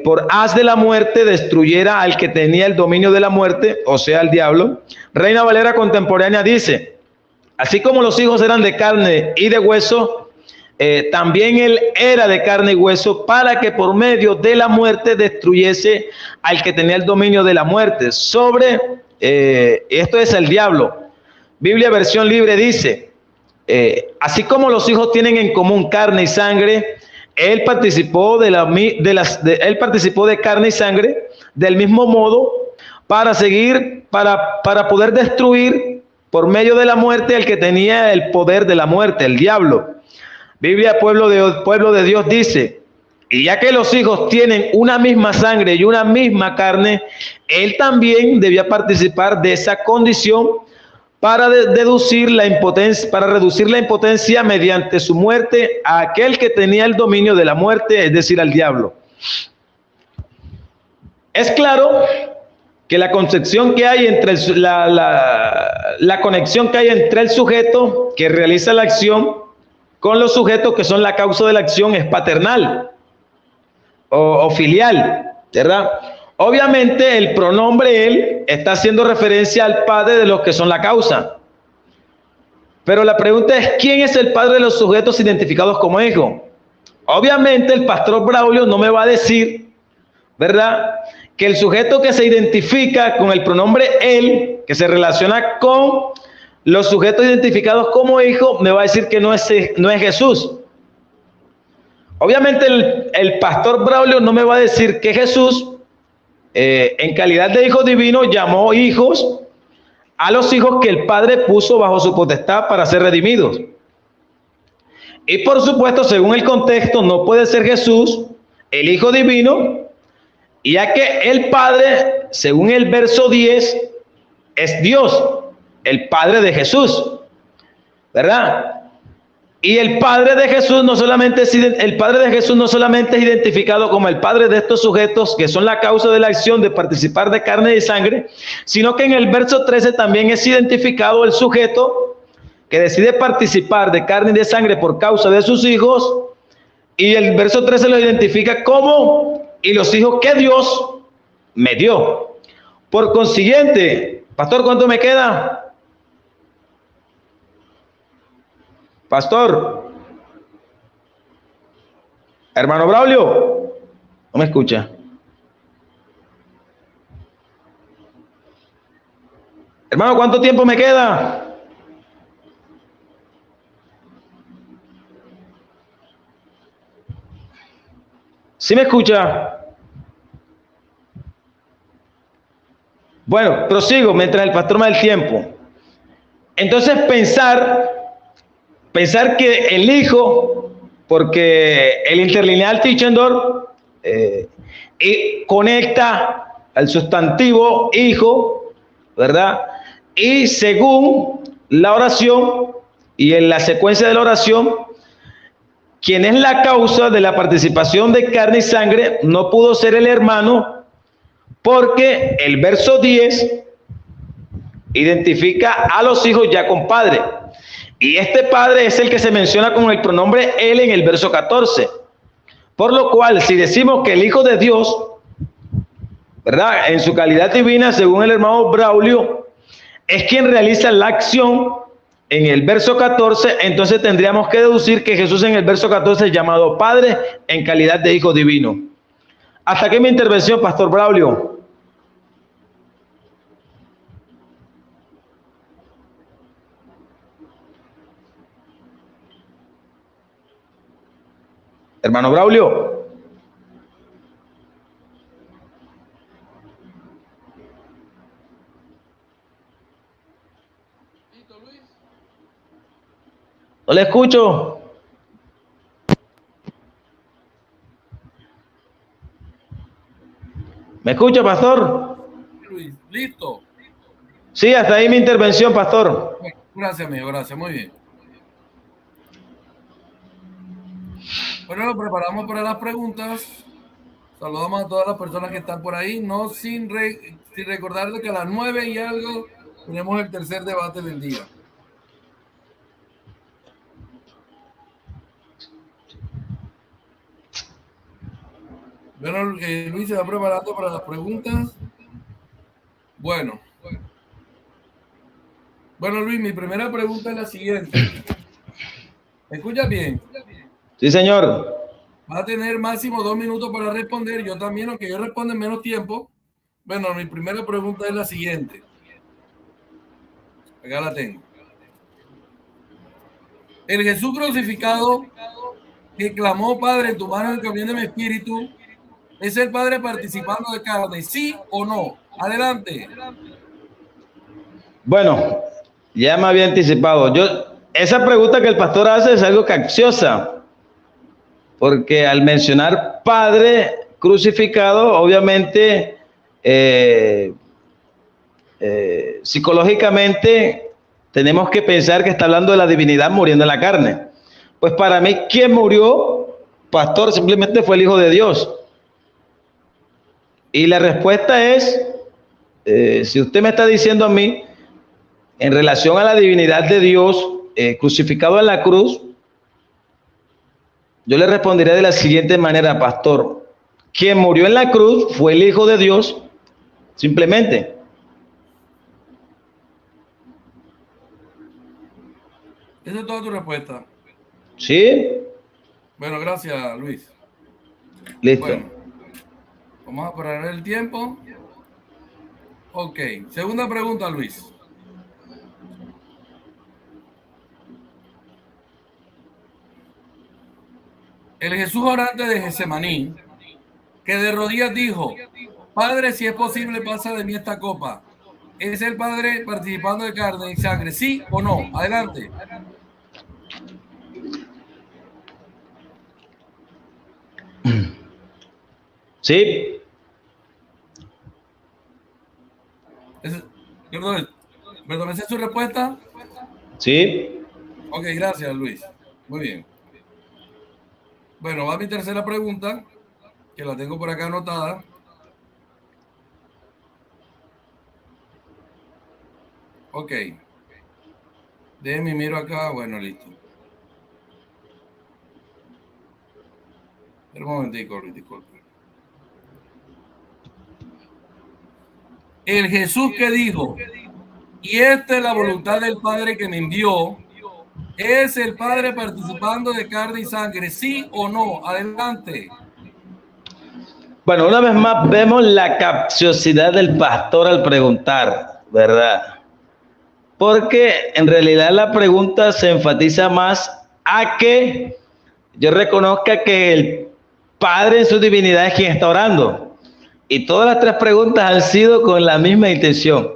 por haz de la muerte destruyera al que tenía el dominio de la muerte, o sea, el diablo. Reina Valera contemporánea dice: así como los hijos eran de carne y de hueso, también él era de carne y hueso, para que por medio de la muerte destruyese al que tenía el dominio de la muerte. Esto es el diablo. Biblia Versión Libre dice: así como los hijos tienen en común carne y sangre, él participó de carne y sangre del mismo modo, para poder destruir por medio de la muerte al que tenía el poder de la muerte, el diablo. Biblia Pueblo de Dios dice: y ya que los hijos tienen una misma sangre y una misma carne, él también debía participar de esa condición para reducir la impotencia mediante su muerte a aquel que tenía el dominio de la muerte, es decir, al diablo. Es claro que la conexión que hay entre el sujeto que realiza la acción con los sujetos que son la causa de la acción es paternal o filial, ¿verdad? Obviamente el pronombre él está haciendo referencia al padre de los que son la causa. Pero la pregunta es: ¿quién es el padre de los sujetos identificados como hijo? Obviamente el pastor Braulio no me va a decir, ¿verdad?, que el sujeto que se identifica con el pronombre él, que se relaciona con los sujetos identificados como hijo, me va a decir que no es Jesús. Obviamente el pastor Braulio no me va a decir que Jesús, en calidad de hijo divino, llamó hijos a los hijos que el Padre puso bajo su potestad para ser redimidos. Y por supuesto, según el contexto, no puede ser Jesús el Hijo divino, ya que el Padre, según el verso 10, es Dios, el Padre de Jesús, ¿verdad? Y el Padre de Jesús no solamente es identificado como el Padre de estos sujetos que son la causa de la acción de participar de carne y sangre, sino que en el verso 13 también es identificado el sujeto que decide participar de carne y de sangre por causa de sus hijos, y el verso 13 lo identifica como y los hijos que Dios me dio. Por consiguiente, pastor, ¿cuánto me queda? Pastor, hermano Braulio, no me escucha. Hermano, ¿cuánto tiempo me queda? ¿Sí me escucha? Bueno, prosigo mientras el pastor me da el tiempo. Entonces pensar que el hijo, porque el interlineal Tischendorf conecta al sustantivo hijo, ¿verdad? Y según la oración y en la secuencia de la oración, quien es la causa de la participación de carne y sangre no pudo ser el hermano, porque el verso 10 identifica a los hijos ya con padre. Y este padre es el que se menciona con el pronombre él en el verso 14. Por lo cual, si decimos que el Hijo de Dios, ¿verdad?, en su calidad divina, según el hermano Braulio, es quien realiza la acción en el verso 14, entonces tendríamos que deducir que Jesús en el verso 14 es llamado Padre en calidad de Hijo divino. Hasta aquí mi intervención, pastor Braulio. Hermano Braulio. No le escucho. ¿Me escucha, pastor? Luis, listo. Sí, hasta ahí mi intervención, pastor. Gracias, amigo, gracias, muy bien. Bueno, nos preparamos para las preguntas. Saludamos a todas las personas que están por ahí, no sin recordarles que a las 9 y algo tenemos el tercer debate del día. Bueno, Luis se va preparando para las preguntas. Bueno, Luis, mi primera pregunta es la siguiente. ¿Me escuchas bien? Sí, señor. Va a tener máximo 2 minutos para responder. Yo también, aunque yo responda en menos tiempo. Bueno, mi primera pregunta es la siguiente. Acá la tengo. El Jesús crucificado que clamó, Padre, en tu mano encomienda mi espíritu, ¿es el Padre participando de carne? ¿Sí o no? Adelante. Bueno, ya me había anticipado. Esa pregunta que el pastor hace es algo capciosa, porque al mencionar Padre crucificado, obviamente, psicológicamente, tenemos que pensar que está hablando de la divinidad muriendo en la carne. Pues para mí, quien murió, pastor, simplemente fue el Hijo de Dios. Y la respuesta es, si usted me está diciendo a mí, en relación a la divinidad de Dios crucificado en la cruz, yo le responderé de la siguiente manera, pastor. Quien murió en la cruz fue el Hijo de Dios, simplemente. Esa es toda tu respuesta. ¿Sí? Bueno, gracias, Luis. Listo. Bueno, vamos a parar el tiempo. Ok, segunda pregunta, Luis. El Jesús orante de Getsemaní, que de rodillas dijo, Padre, si es posible, pasa de mí esta copa. ¿Es el Padre participando de carne y sangre? ¿Sí o no? Adelante. ¿Sí? Perdón, ¿esa es su respuesta? ¿Sí? Ok, gracias, Luis. Muy bien. Bueno, va mi tercera pregunta, que la tengo por acá anotada. Ok. Déjenme miro acá. Bueno, listo. Espera un momentico, Luis, disculpe. El Jesús que dijo, y esta es la voluntad del Padre que me envió, ¿es el Padre participando de carne y sangre? ¿Sí o no? Adelante. Bueno, una vez más vemos la capciosidad del pastor al preguntar, ¿verdad? Porque en realidad la pregunta se enfatiza más a que yo reconozca que el Padre en su divinidad es quien está orando. Y todas las tres preguntas han sido con la misma intención,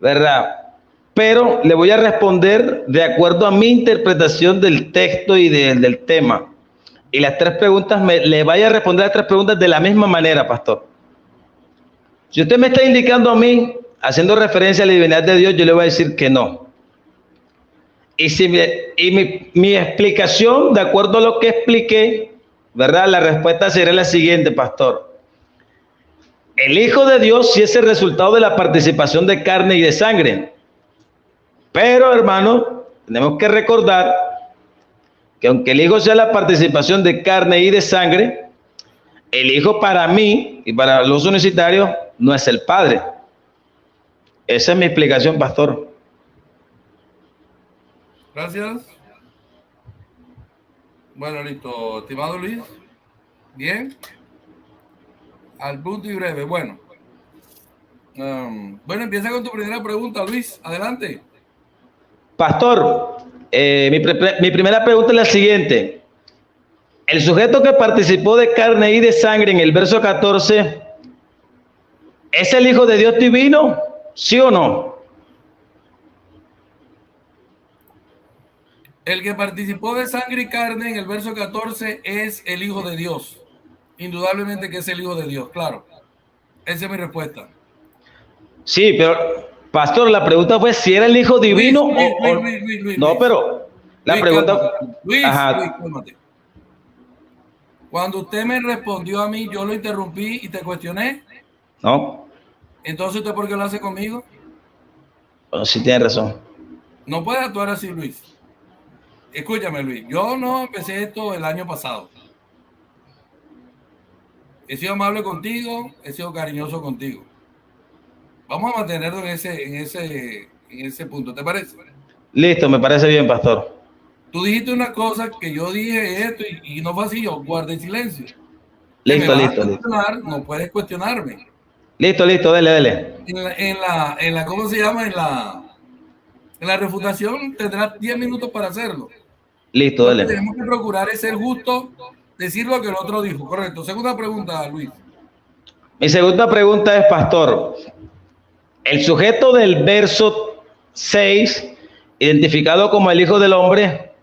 ¿verdad? Pero le voy a responder de acuerdo a mi interpretación del texto y del tema. Y las tres preguntas, le vaya a responder las tres preguntas de la misma manera, pastor. Si usted me está indicando a mí, haciendo referencia a la divinidad de Dios, yo le voy a decir que no. Mi explicación, de acuerdo a lo que expliqué, ¿verdad? La respuesta sería la siguiente, pastor. El Hijo de Dios sí es el resultado de la participación de carne y de sangre. Pero, hermano, tenemos que recordar que aunque el Hijo sea la participación de carne y de sangre, el Hijo para mí y para los universitarios no es el Padre. Esa es mi explicación, pastor. Gracias. Bueno, listo. Estimado Luis. Bien. Al punto y breve. Bueno. Bueno, empieza con tu primera pregunta, Luis. Adelante. Pastor, mi primera pregunta es la siguiente. El sujeto que participó de carne y de sangre en el verso 14, ¿es el Hijo de Dios divino? ¿Sí o no? El que participó de sangre y carne en el verso 14 es el Hijo de Dios. Indudablemente que es el Hijo de Dios, claro. Esa es mi respuesta. Sí, pero, pastor, la pregunta fue si era el Hijo divino Luis, no, pero la Luis, pregunta... cálmate. Luis, Ajá. cálmate. Cuando usted me respondió a mí, yo lo interrumpí y te cuestioné. No. Entonces, ¿usted por qué lo hace conmigo? Bueno, sí tiene razón. No puede actuar así, Luis. Escúchame, Luis. Yo no empecé esto el año pasado. He sido amable contigo, he sido cariñoso contigo. Vamos a mantenerlo en ese punto, ¿te parece? Listo, me parece bien, pastor. Tú dijiste una cosa que yo dije esto y no fue así, yo guardé silencio. Listo, Me vas listo, a listo. cuestionar, no puedes cuestionarme. Listo, listo, dele, dele. ¿Cómo se llama? En la refutación tendrás 10 minutos para hacerlo. Listo, Lo que dele. tenemos que procurar es ser justo, decir lo que el otro dijo. Correcto. Segunda pregunta, Luis. Mi segunda pregunta es, pastor, el sujeto del verso 6, identificado como el Hijo del Hombre,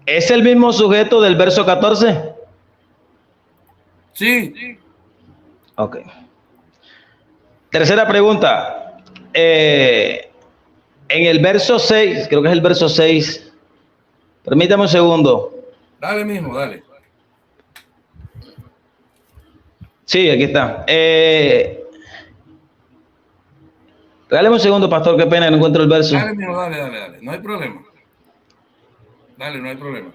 ¿es el mismo sujeto del verso 14? Sí. Ok. Tercera pregunta. En el verso 6, creo que es el verso 6. Permítame un segundo. Dale mismo, dale. Sí, aquí está. Regáleme un segundo, pastor, qué pena, no encuentro el verso. Dale mismo, dale. No hay problema. Dale, no hay problema.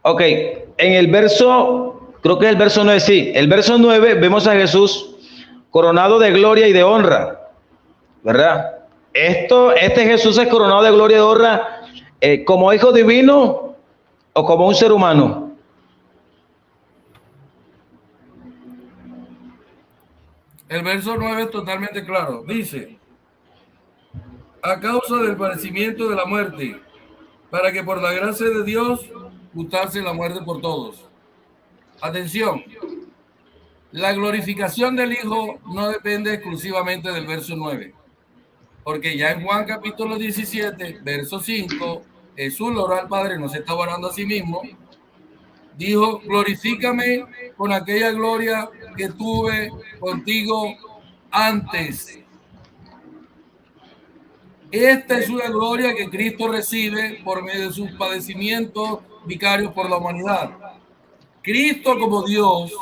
Ok, en el verso, creo que es el verso 9, sí. El verso 9 vemos a Jesús coronado de gloria y de honra, ¿verdad? Este Jesús es coronado de gloria y de honra como hijo divino o como un ser humano. El verso 9 es totalmente claro. Dice, a causa del padecimiento de la muerte, para que por la gracia de Dios gustase la muerte por todos. Atención, la glorificación del Hijo no depende exclusivamente del verso 9, porque ya en Juan capítulo 17, verso 5, Jesús lo oró al Padre, no se estaba orando a sí mismo, dijo, glorifícame con aquella gloria que tuve contigo antes. Esta es una gloria que Cristo recibe por medio de sus padecimientos vicarios por la humanidad. Cristo como Dios,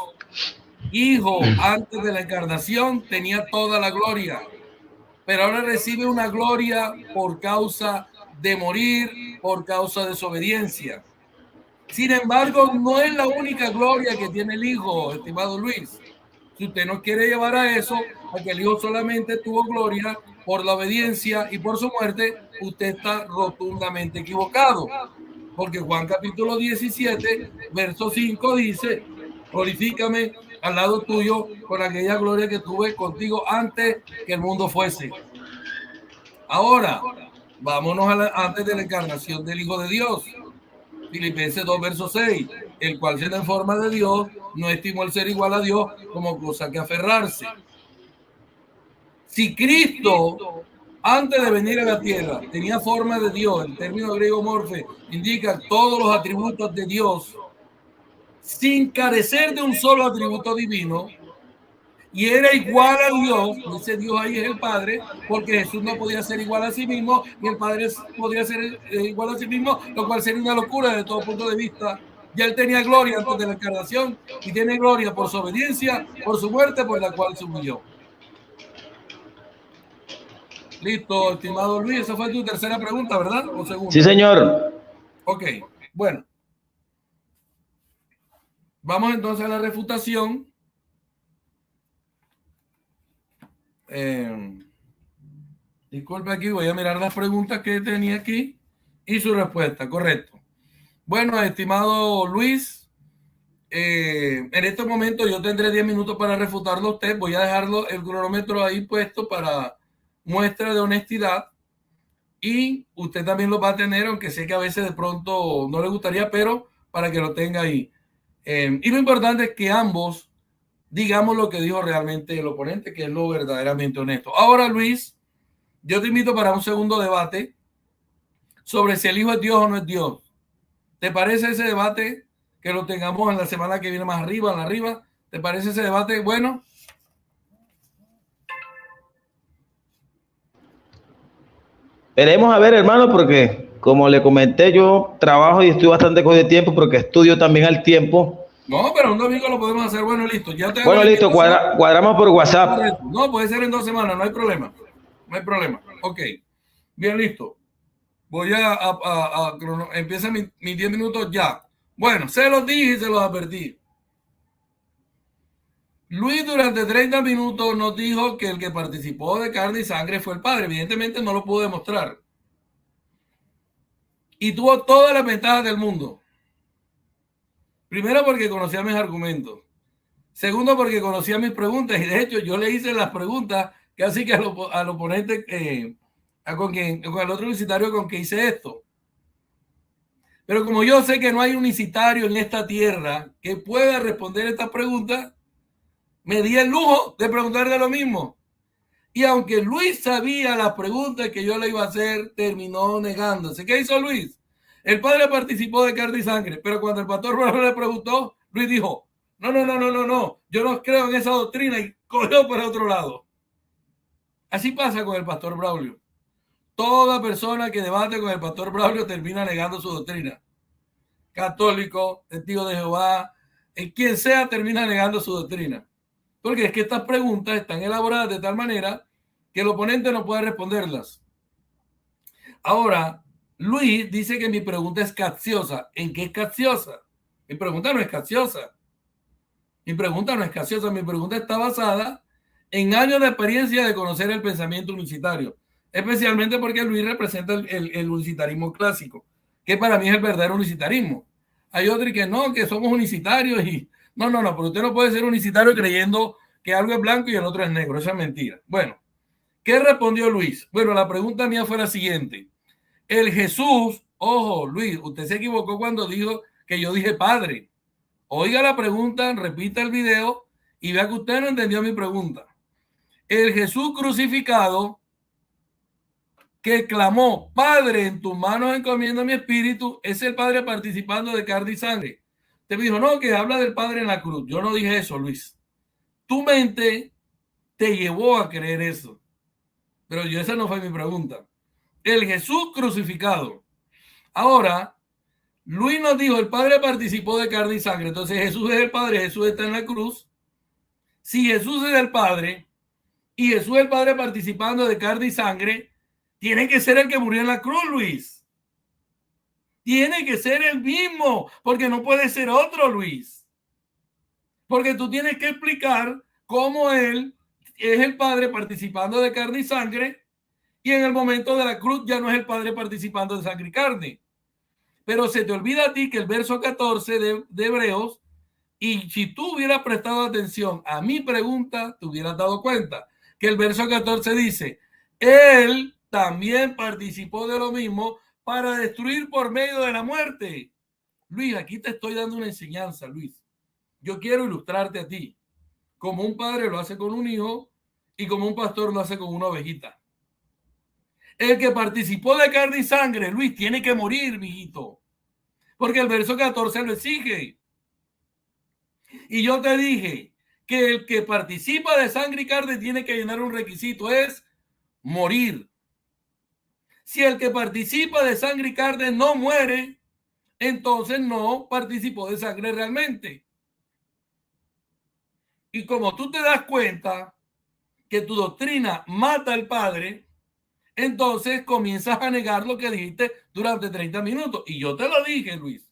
Hijo, antes de la encarnación, tenía toda la gloria, pero ahora recibe una gloria por causa de morir, por causa de su obediencia. Sin embargo, no es la única gloria que tiene el Hijo, estimado Luis. Si usted no quiere llevar a eso, a que el Hijo solamente tuvo gloria por la obediencia y por su muerte, usted está rotundamente equivocado. Porque Juan capítulo 17, verso 5 dice, glorifícame al lado tuyo con aquella gloria que tuve contigo antes que el mundo fuese. Ahora, vámonos antes de la encarnación del Hijo de Dios. Filipenses 2, verso 6, el cual siendo en forma de Dios, no estimó el ser igual a Dios como cosa que aferrarse. Si Cristo, antes de venir a la tierra, tenía forma de Dios, el término griego morfe indica todos los atributos de Dios, sin carecer de un solo atributo divino, y era igual a Dios, ese Dios ahí es el Padre, porque Jesús no podía ser igual a sí mismo, y el Padre podría ser igual a sí mismo, lo cual sería una locura desde todo punto de vista. Ya él tenía gloria antes de la encarnación, y tiene gloria por su obediencia, por su muerte, por la cual se humilló. Listo, estimado Luis, esa fue tu tercera pregunta, ¿verdad? ¿O segunda? Sí, señor. Ok, bueno. Vamos entonces a la refutación. Disculpe aquí, voy a mirar las preguntas que tenía aquí y su respuesta, correcto. Bueno, estimado Luis, en este momento yo tendré 10 minutos para refutarlo a usted. Voy a dejarlo el cronómetro ahí puesto para muestra de honestidad y usted también lo va a tener, aunque sé que a veces de pronto no le gustaría, pero para que lo tenga ahí. Y lo importante es que ambos digamos lo que dijo realmente el oponente, que es lo verdaderamente honesto. Ahora, Luis, yo te invito para un segundo debate sobre si el Hijo es Dios o no es Dios. ¿Te parece ese debate que lo tengamos en la semana que viene más arriba, en la arriba? ¿Te parece ese debate bueno? Veremos a ver, hermano, porque como le comenté, yo trabajo y estoy bastante con el tiempo porque estudio también al tiempo. No, pero un domingo lo podemos hacer. Bueno, listo. Ya te hago Bueno, la listo, invitación. cuadramos por WhatsApp. Correcto. No, puede ser en 2 semanas, no hay problema. No hay problema. Ok. Bien, listo. Voy empieza mis 10 minutos ya. Bueno, se los dije y se los advertí. Luis durante 30 minutos nos dijo que el que participó de carne y sangre fue el Padre. Evidentemente no lo pudo demostrar. Y tuvo todas las ventajas del mundo. Primero porque conocía mis argumentos. Segundo porque conocía mis preguntas. Y de hecho yo le hice las preguntas casi que al oponente, con el otro unicitario con que hice esto. Pero como yo sé que no hay unicitario en esta tierra que pueda responder estas preguntas, me di el lujo de preguntarle lo mismo. Y aunque Luis sabía las preguntas que yo le iba a hacer, terminó negándose. ¿Qué hizo Luis? El padre participó de carne y sangre, pero cuando el pastor Braulio le preguntó, Luis dijo, no, yo no creo en esa doctrina y cogió para otro lado. Así pasa con el pastor Braulio. Toda persona que debate con el pastor Braulio termina negando su doctrina. Católico, testigo de Jehová, quien sea termina negando su doctrina. Porque es que estas preguntas están elaboradas de tal manera que el oponente no puede responderlas. Ahora, Luis dice que mi pregunta es capciosa. ¿En qué es capciosa? Mi pregunta no es capciosa. Mi pregunta no es capciosa. Mi pregunta está basada en años de experiencia de conocer el pensamiento unicitario. Especialmente porque Luis representa el unicitarismo clásico, que para mí es el verdadero unicitarismo. Hay otros que no, que somos unicitarios y no, pero usted no puede ser unicitario creyendo que algo es blanco y el otro es negro. Esa es mentira. Bueno, ¿qué respondió Luis? Bueno, la pregunta mía fue la siguiente. El Jesús, ojo, Luis, usted se equivocó cuando dijo que yo dije padre. Oiga la pregunta, repita el video y vea que usted no entendió mi pregunta. El Jesús crucificado que clamó, Padre, en tus manos encomiendo mi espíritu, es el Padre participando de carne y sangre. Te dijo, no, que habla del Padre en la cruz. Yo no dije eso, Luis. Tu mente te llevó a creer eso. Pero esa no fue mi pregunta. el Jesús crucificado. Ahora, Luis nos dijo, el Padre participó de carne y sangre. Entonces Jesús es el Padre, Jesús está en la cruz. Si Jesús es el Padre y Jesús es el Padre participando de carne y sangre, tiene que ser el que murió en la cruz, Luis. Tiene que ser el mismo, porque no puede ser otro, Luis. Porque tú tienes que explicar cómo él es el Padre participando de carne y sangre, y en el momento de la cruz ya no es el Padre participando de sangre y carne. Pero se te olvida a ti que el verso 14 de Hebreos, y si tú hubieras prestado atención a mi pregunta, te hubieras dado cuenta que el verso 14 dice, él también participó de lo mismo para destruir por medio de la muerte. Luis, aquí te estoy dando una enseñanza, Luis. Yo quiero ilustrarte a ti, como un padre lo hace con un hijo y como un pastor lo hace con una ovejita. El que participó de carne y sangre, Luis, tiene que morir, mijito, porque el verso 14 lo exige. Y yo te dije que el que participa de sangre y carne tiene que llenar un requisito, es morir. Si el que participa de sangre y carne no muere, entonces no participó de sangre realmente. Y como tú te das cuenta que tu doctrina mata al Padre, entonces comienzas a negar lo que dijiste durante 30 minutos. Y yo te lo dije, Luis.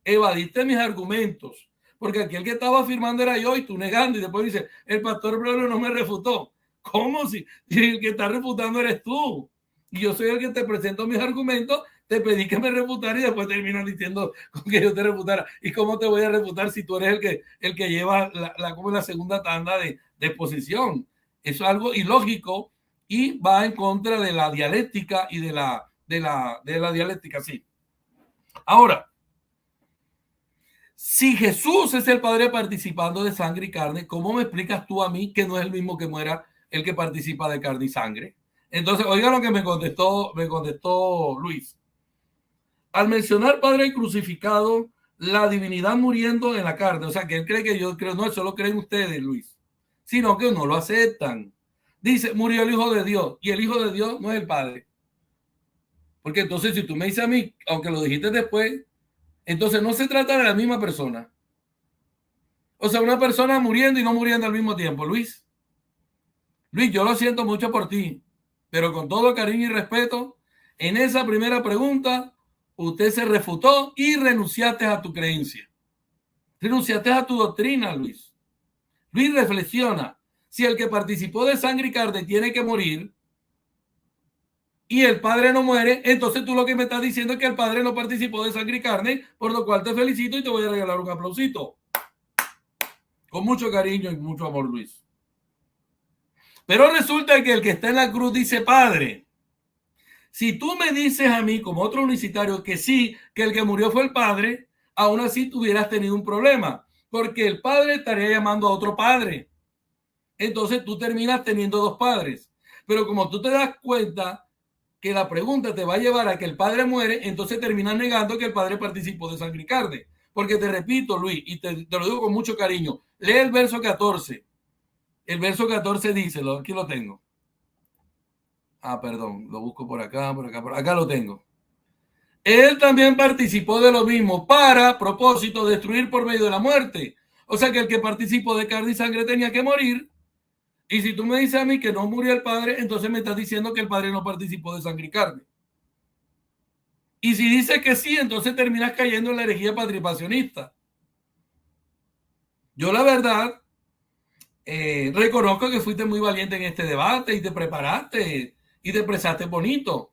Evadiste mis argumentos. Porque aquí el que estaba afirmando era yo y tú negando. Y después dice, el pastor Braulio no me refutó. ¿Cómo si el que está refutando eres tú? Y yo soy el que te presento mis argumentos. Te pedí que me refutara y después terminas diciendo que yo te refutara. ¿Y cómo te voy a refutar si tú eres el que lleva la segunda tanda de exposición? Eso es algo ilógico y va en contra de la dialéctica y de la dialéctica, sí. Ahora, si Jesús es el Padre participando de sangre y carne, ¿cómo me explicas tú a mí que no es el mismo que muera el que participa de carne y sangre? Entonces, oiga lo que me contestó Luis. Al mencionar Padre crucificado, la divinidad muriendo en la carne, o sea, que él cree que yo creo, no, eso lo creen ustedes, Luis, sino que no lo aceptan. Dice, murió el Hijo de Dios, y el Hijo de Dios no es el Padre. Porque entonces, si tú me dices a mí, aunque lo dijiste después, entonces no se trata de la misma persona. O sea, una persona muriendo y no muriendo al mismo tiempo, Luis. Luis, yo lo siento mucho por ti, pero con todo cariño y respeto, en esa primera pregunta, usted se refutó y renunciaste a tu creencia. Renunciaste a tu doctrina, Luis. Luis, reflexiona. Si el que participó de sangre y carne tiene que morir y el Padre no muere, entonces tú lo que me estás diciendo es que el Padre no participó de sangre y carne, por lo cual te felicito y te voy a regalar un aplausito. Con mucho cariño y mucho amor, Luis. Pero resulta que el que está en la cruz dice Padre. Si tú me dices a mí, como otro unicitario, que sí, que el que murió fue el Padre, aún así tú hubieras tenido un problema, porque el Padre estaría llamando a otro Padre. Entonces tú terminas teniendo dos padres. Pero como tú te das cuenta que la pregunta te va a llevar a que el Padre muere, entonces terminas negando que el Padre participó de sangre y carne. Porque te repito, Luis, y te lo digo con mucho cariño, lee el verso 14. El verso 14 dice, aquí lo tengo. Perdón, lo busco por acá, por acá lo tengo. Él también participó de lo mismo para propósito destruir por medio de la muerte. O sea que el que participó de carne y sangre tenía que morir. Y si tú me dices a mí que no murió el Padre, entonces me estás diciendo que el Padre no participó de sangre y carne. Y si dices que sí, entonces terminas cayendo en la herejía patripacionista. Yo la verdad reconozco que fuiste muy valiente en este debate y te preparaste y te expresaste bonito.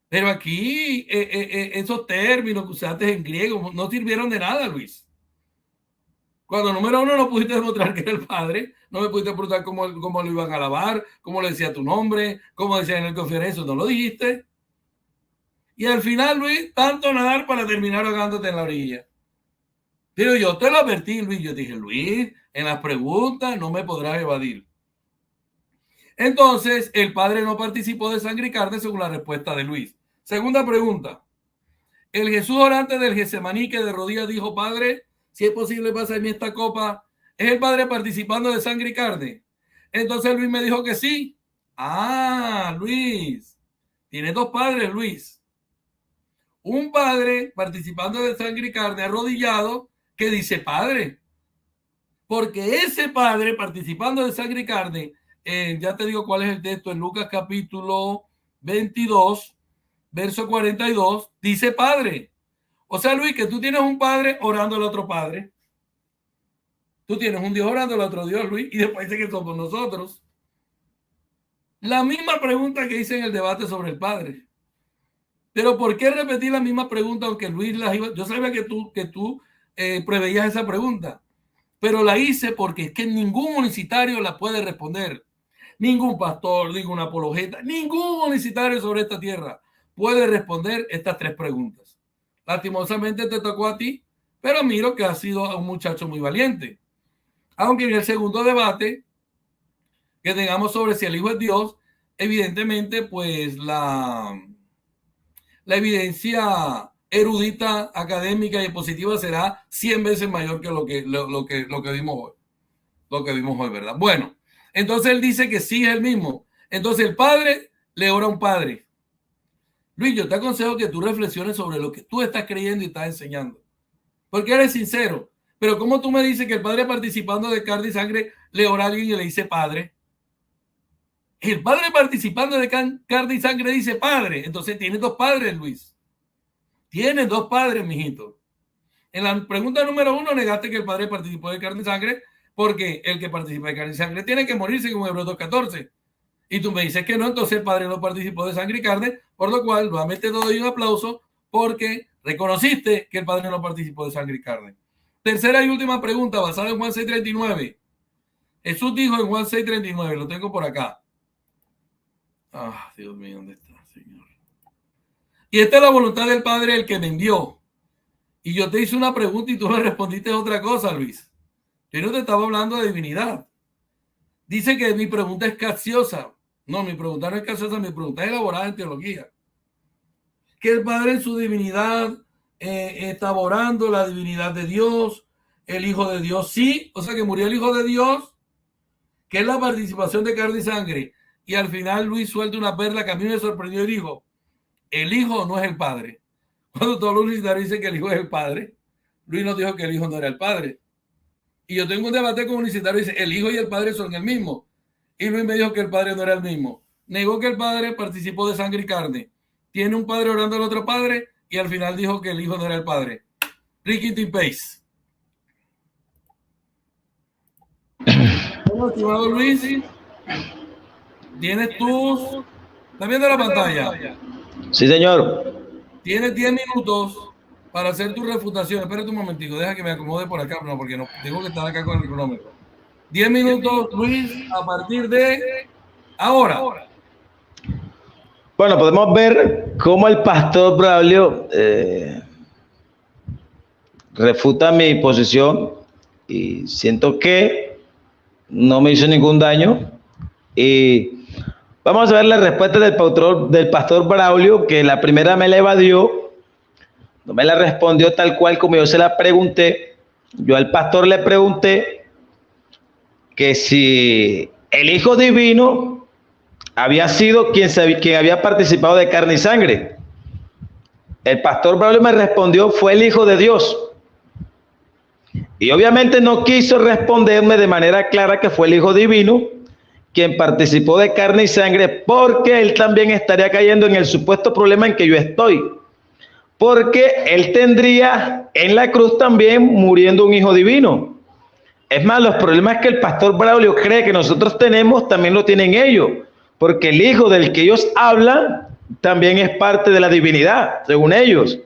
Pero aquí esos términos que usaste en griego no sirvieron de nada, Luis. Cuando número uno no pudiste demostrar que era el Padre, no me pudiste preguntar cómo lo iban a alabar, cómo le decía tu nombre, cómo decía en el conferencio, no lo dijiste. Y al final, Luis, tanto nadar para terminar ahogándote en la orilla. Pero yo te lo advertí, Luis. Yo dije, Luis, en las preguntas no me podrás evadir. Entonces, el Padre no participó de sangre y carne según la respuesta de Luis. Segunda pregunta. El Jesús orante del Getsemaní que de rodillas dijo, Padre, si es posible pasarme esta copa, ¿es el Padre participando de sangre y carne? Entonces Luis me dijo que sí. Ah, Luis. Tiene dos padres, Luis. Un padre participando de sangre y carne, arrodillado, que dice padre. Porque ese padre participando de sangre y carne, ya te digo cuál es el texto, en Lucas capítulo 22, verso 42, dice padre. O sea, Luis, que tú tienes un padre orando al otro padre. Tú tienes un Dios orando al otro Dios, Luis, y después dice que somos nosotros. La misma pregunta que hice en el debate sobre el padre. Pero ¿por qué repetir la misma pregunta aunque Luis las iba? Yo sabía que tú preveías esa pregunta, pero la hice porque es que ningún unicitario la puede responder. Ningún pastor, ningún apologeta, ningún unicitario sobre esta tierra puede responder estas tres preguntas. Lastimosamente te tocó a ti, pero miro que has sido un muchacho muy valiente. Aunque en el segundo debate que tengamos sobre si el Hijo es Dios, evidentemente, pues la evidencia erudita, académica y positiva será 100 veces mayor que lo que vimos hoy. Lo que vimos hoy, ¿verdad? Bueno, entonces él dice que sí es el mismo. Entonces el padre le ora a un padre. Luis, yo te aconsejo que tú reflexiones sobre lo que tú estás creyendo y estás enseñando. Porque eres sincero. Pero ¿cómo tú me dices que el padre participando de carne y sangre le ora a alguien y le dice padre? El padre participando de carne y sangre dice padre. Entonces tiene dos padres, Luis. Tiene dos padres, mijito. En la pregunta número 1 negaste que el padre participó de carne y sangre porque el que participa de carne y sangre tiene que morirse, como Hebreos 2:14. Y tú me dices que no, entonces el padre no participó de sangre y carne, por lo cual nuevamente te doy un aplauso porque reconociste que el padre no participó de sangre y carne. Tercera y última pregunta, basada en Juan 6:39. Jesús dijo en Juan 6:39, lo tengo por acá. Ah, Dios mío, ¿dónde está, Señor? Y esta es la voluntad del Padre, el que me envió. Y yo te hice una pregunta y tú me respondiste otra cosa, Luis. Yo no te estaba hablando de divinidad. Dice que mi pregunta es capciosa. No, mi pregunta no es capciosa, mi pregunta es elaborada en teología. Que el Padre en su divinidad está orando la divinidad de Dios, el Hijo de Dios, sí, o sea que murió el Hijo de Dios, que es la participación de carne y sangre. Y al final Luis suelta una perla que a mí me sorprendió y dijo, el Hijo no es el Padre. Cuando todos los universitarios dicen que el Hijo es el Padre, Luis nos dijo que el Hijo no era el Padre. Y yo tengo un debate con un universitario y dice, el Hijo y el Padre son el mismo. Y Luis me dijo que el Padre no era el mismo. Negó que el Padre participó de sangre y carne. Tiene un padre orando al otro padre y al final dijo que el Hijo no era el Padre. Ricky T. Pace. Bueno, estimado Luis, tienes tus... ¿Estás viendo la pantalla? Sí, señor. Tienes 10 minutos para hacer tu refutación. Espérate un momentico, deja que me acomode por acá, no, porque no tengo que estar acá con el cronómetro. 10 minutos, Luis, a partir de ahora. Bueno, podemos ver cómo el pastor Braulio refuta mi posición y siento que no me hizo ningún daño. Y vamos a ver la respuesta del pastor Braulio, que la primera me la evadió, no me la respondió tal cual como yo se la pregunté. Yo al pastor le pregunté que si el Hijo Divino había sido quien había participado de carne y sangre. El pastor Braulio me respondió, fue el Hijo de Dios. Y obviamente no quiso responderme de manera clara que fue el Hijo Divino quien participó de carne y sangre, porque él también estaría cayendo en el supuesto problema en que yo estoy. Porque él tendría en la cruz también muriendo un Hijo Divino. Es más, los problemas que el pastor Braulio cree que nosotros tenemos, también lo tienen ellos. Porque el Hijo del que ellos hablan también es parte de la divinidad, según ellos.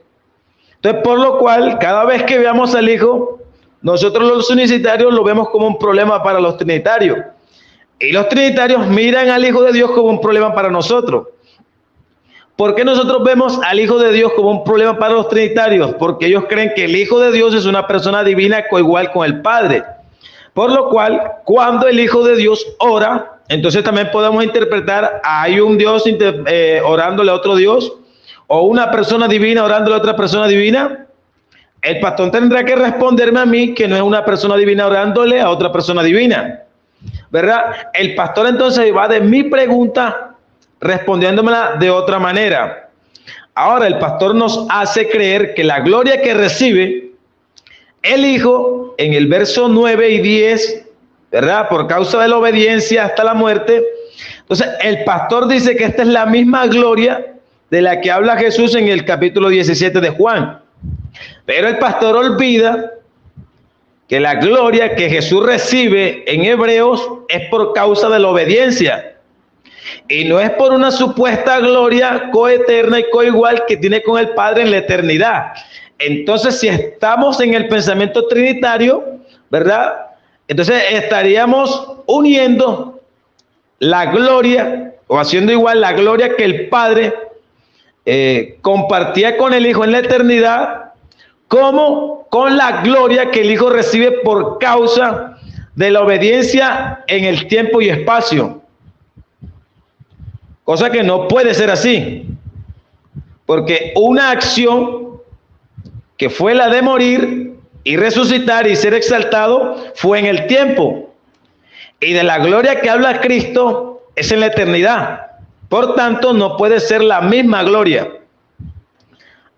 Entonces, por lo cual, cada vez que veamos al Hijo, nosotros los unicitarios lo vemos como un problema para los trinitarios. Y los trinitarios miran al Hijo de Dios como un problema para nosotros. ¿Por qué nosotros vemos al Hijo de Dios como un problema para los trinitarios? Porque ellos creen que el Hijo de Dios es una persona divina coigual con el Padre. Por lo cual, cuando el Hijo de Dios ora, entonces también podemos interpretar, hay un Dios orándole a otro Dios, o una persona divina orándole a otra persona divina. El pastor tendrá que responderme a mí que no es una persona divina orándole a otra persona divina. ¿verdad? El pastor entonces va de mi pregunta respondiéndomela de otra manera. Ahora el pastor nos hace creer que la gloria que recibe el Hijo en el verso 9 y 10, ¿verdad? Por causa de la obediencia hasta la muerte. Entonces el pastor dice que esta es la misma gloria de la que habla Jesús en el capítulo 17 de Juan. Pero el pastor olvida que la gloria que Jesús recibe en Hebreos es por causa de la obediencia. Y no es por una supuesta gloria coeterna y coigual que tiene con el Padre en la eternidad. Entonces, si estamos en el pensamiento trinitario, ¿verdad? Entonces estaríamos uniendo la gloria o haciendo igual la gloria que el Padre compartía con el Hijo en la eternidad, como con la gloria que el Hijo recibe por causa de la obediencia en el tiempo y espacio. Cosa que no puede ser así, porque una acción que fue la de morir y resucitar y ser exaltado fue en el tiempo, y de la gloria que habla Cristo es en la eternidad. Por tanto, no puede ser la misma gloria.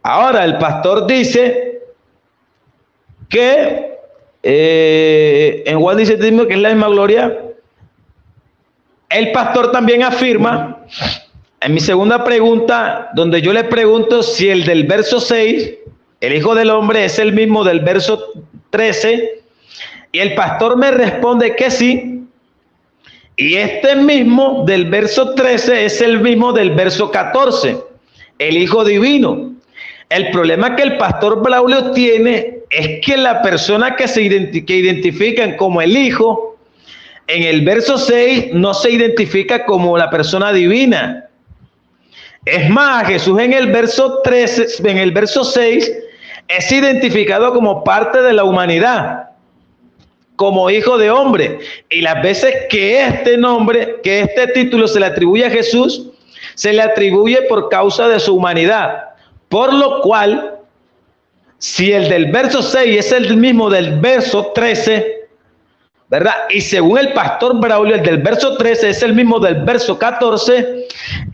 Ahora el pastor dice que en Juan 17 que es la misma gloria. El pastor también afirma, en mi segunda pregunta, donde yo le pregunto si el del verso 6, el Hijo del Hombre, es el mismo del verso 13, y el pastor me responde que sí, y este mismo del verso 13 es el mismo del verso 14, el Hijo Divino. El problema que el pastor Braulio tiene es que la persona que identifican como el Hijo, en el verso 6 no se identifica como la persona divina. Es más, Jesús en el verso 13, en el verso 6, es identificado como parte de la humanidad, como hijo de hombre. Y las veces que este nombre, que este título se le atribuye a Jesús, se le atribuye por causa de su humanidad. Por lo cual, si el del verso 6 es el mismo del verso 13, ¿verdad? Y según el pastor Braulio, el del verso 13 es el mismo del verso 14,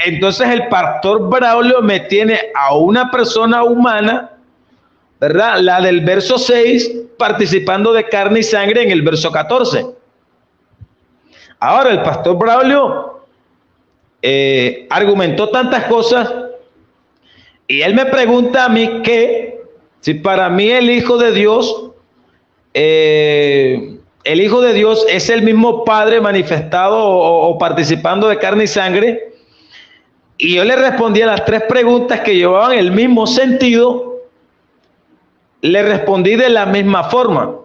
entonces el pastor Braulio me tiene a una persona humana, ¿verdad? La del verso 6 participando de carne y sangre en el verso 14. Ahora el pastor Braulio argumentó tantas cosas y él me pregunta a mí que si para mí el Hijo de Dios es el mismo Padre manifestado o participando de carne y sangre. Y yo le respondí a las tres preguntas que llevaban el mismo sentido. Le respondí de la misma forma.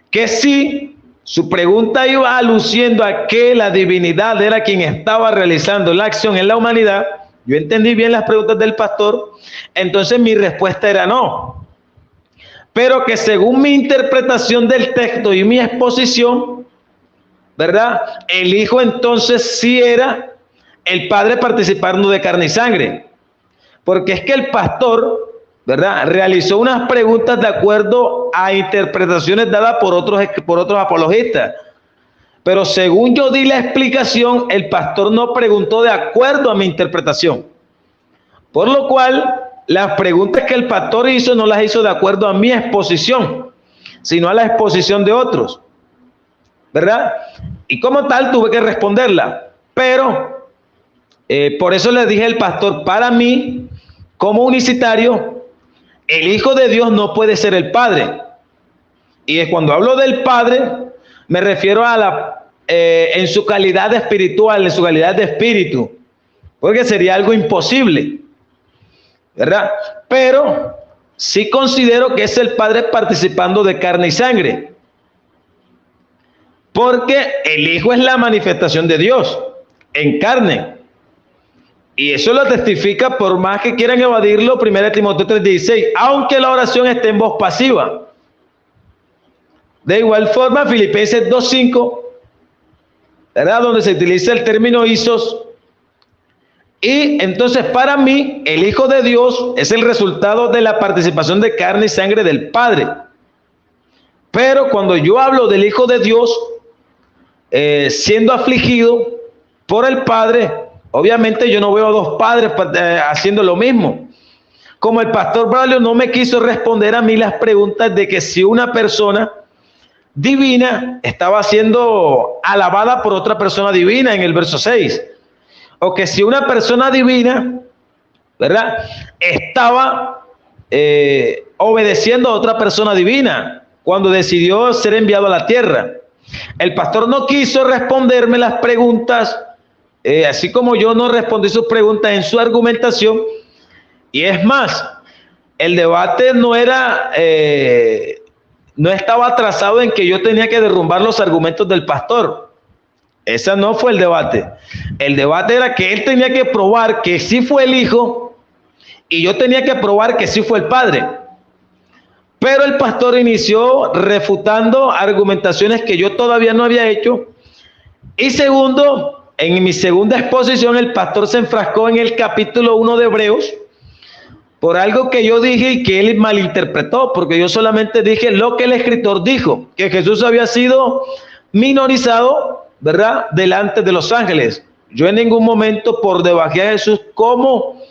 Que sí, su pregunta iba aluciendo a que la divinidad era quien estaba realizando la acción en la humanidad. Yo entendí bien las preguntas del pastor. Entonces mi respuesta era no. Pero que según mi interpretación del texto y mi exposición, ¿verdad? El Hijo entonces sí era el Padre participando de carne y sangre. Porque es que el pastor, ¿verdad?, realizó unas preguntas de acuerdo a interpretaciones dadas por otros apologistas. Pero según yo di la explicación, el pastor no preguntó de acuerdo a mi interpretación. Por lo cual, las preguntas que el pastor hizo no las hizo de acuerdo a mi exposición, sino a la exposición de otros, ¿verdad? Y como tal tuve que responderla. Pero por eso le dije al pastor, para mí, como unicitario, el Hijo de Dios no puede ser el Padre. Y cuando hablo del Padre, me refiero a en su calidad espiritual, en su calidad de espíritu, porque sería algo imposible, ¿verdad? Pero sí considero que es el Padre participando de carne y sangre, porque el Hijo es la manifestación de Dios en carne, y eso lo testifica, por más que quieran evadirlo, 1 Timoteo 3:16, aunque la oración esté en voz pasiva. De igual forma, Filipenses 2:5, ¿verdad?, donde se utiliza el término isos. Y entonces para mí el Hijo de Dios es el resultado de la participación de carne y sangre del Padre. Pero cuando yo hablo del Hijo de Dios, siendo afligido por el Padre. Obviamente yo no veo a dos padres haciendo lo mismo. Como el pastor Braulio no me quiso responder a mí las preguntas de que si una persona divina estaba siendo alabada por otra persona divina en el verso 6, o que si una persona divina, ¿verdad?, estaba obedeciendo a otra persona divina cuando decidió ser enviado a la tierra. El pastor no quiso responderme las preguntas, así como yo no respondí sus preguntas en su argumentación. Y es más, el debate no estaba trazado en que yo tenía que derrumbar los argumentos del pastor. Ese no fue el debate. El debate era que él tenía que probar que sí fue el Hijo y yo tenía que probar que sí fue el Padre. Pero el pastor inició refutando argumentaciones que yo todavía no había hecho. Y segundo, en mi segunda exposición, el pastor se enfrascó en el capítulo 1 de Hebreos por algo que yo dije y que él malinterpretó, porque yo solamente dije lo que el escritor dijo, que Jesús había sido minorizado, ¿verdad?, delante de los ángeles. Yo en ningún momento por debajé a Jesús como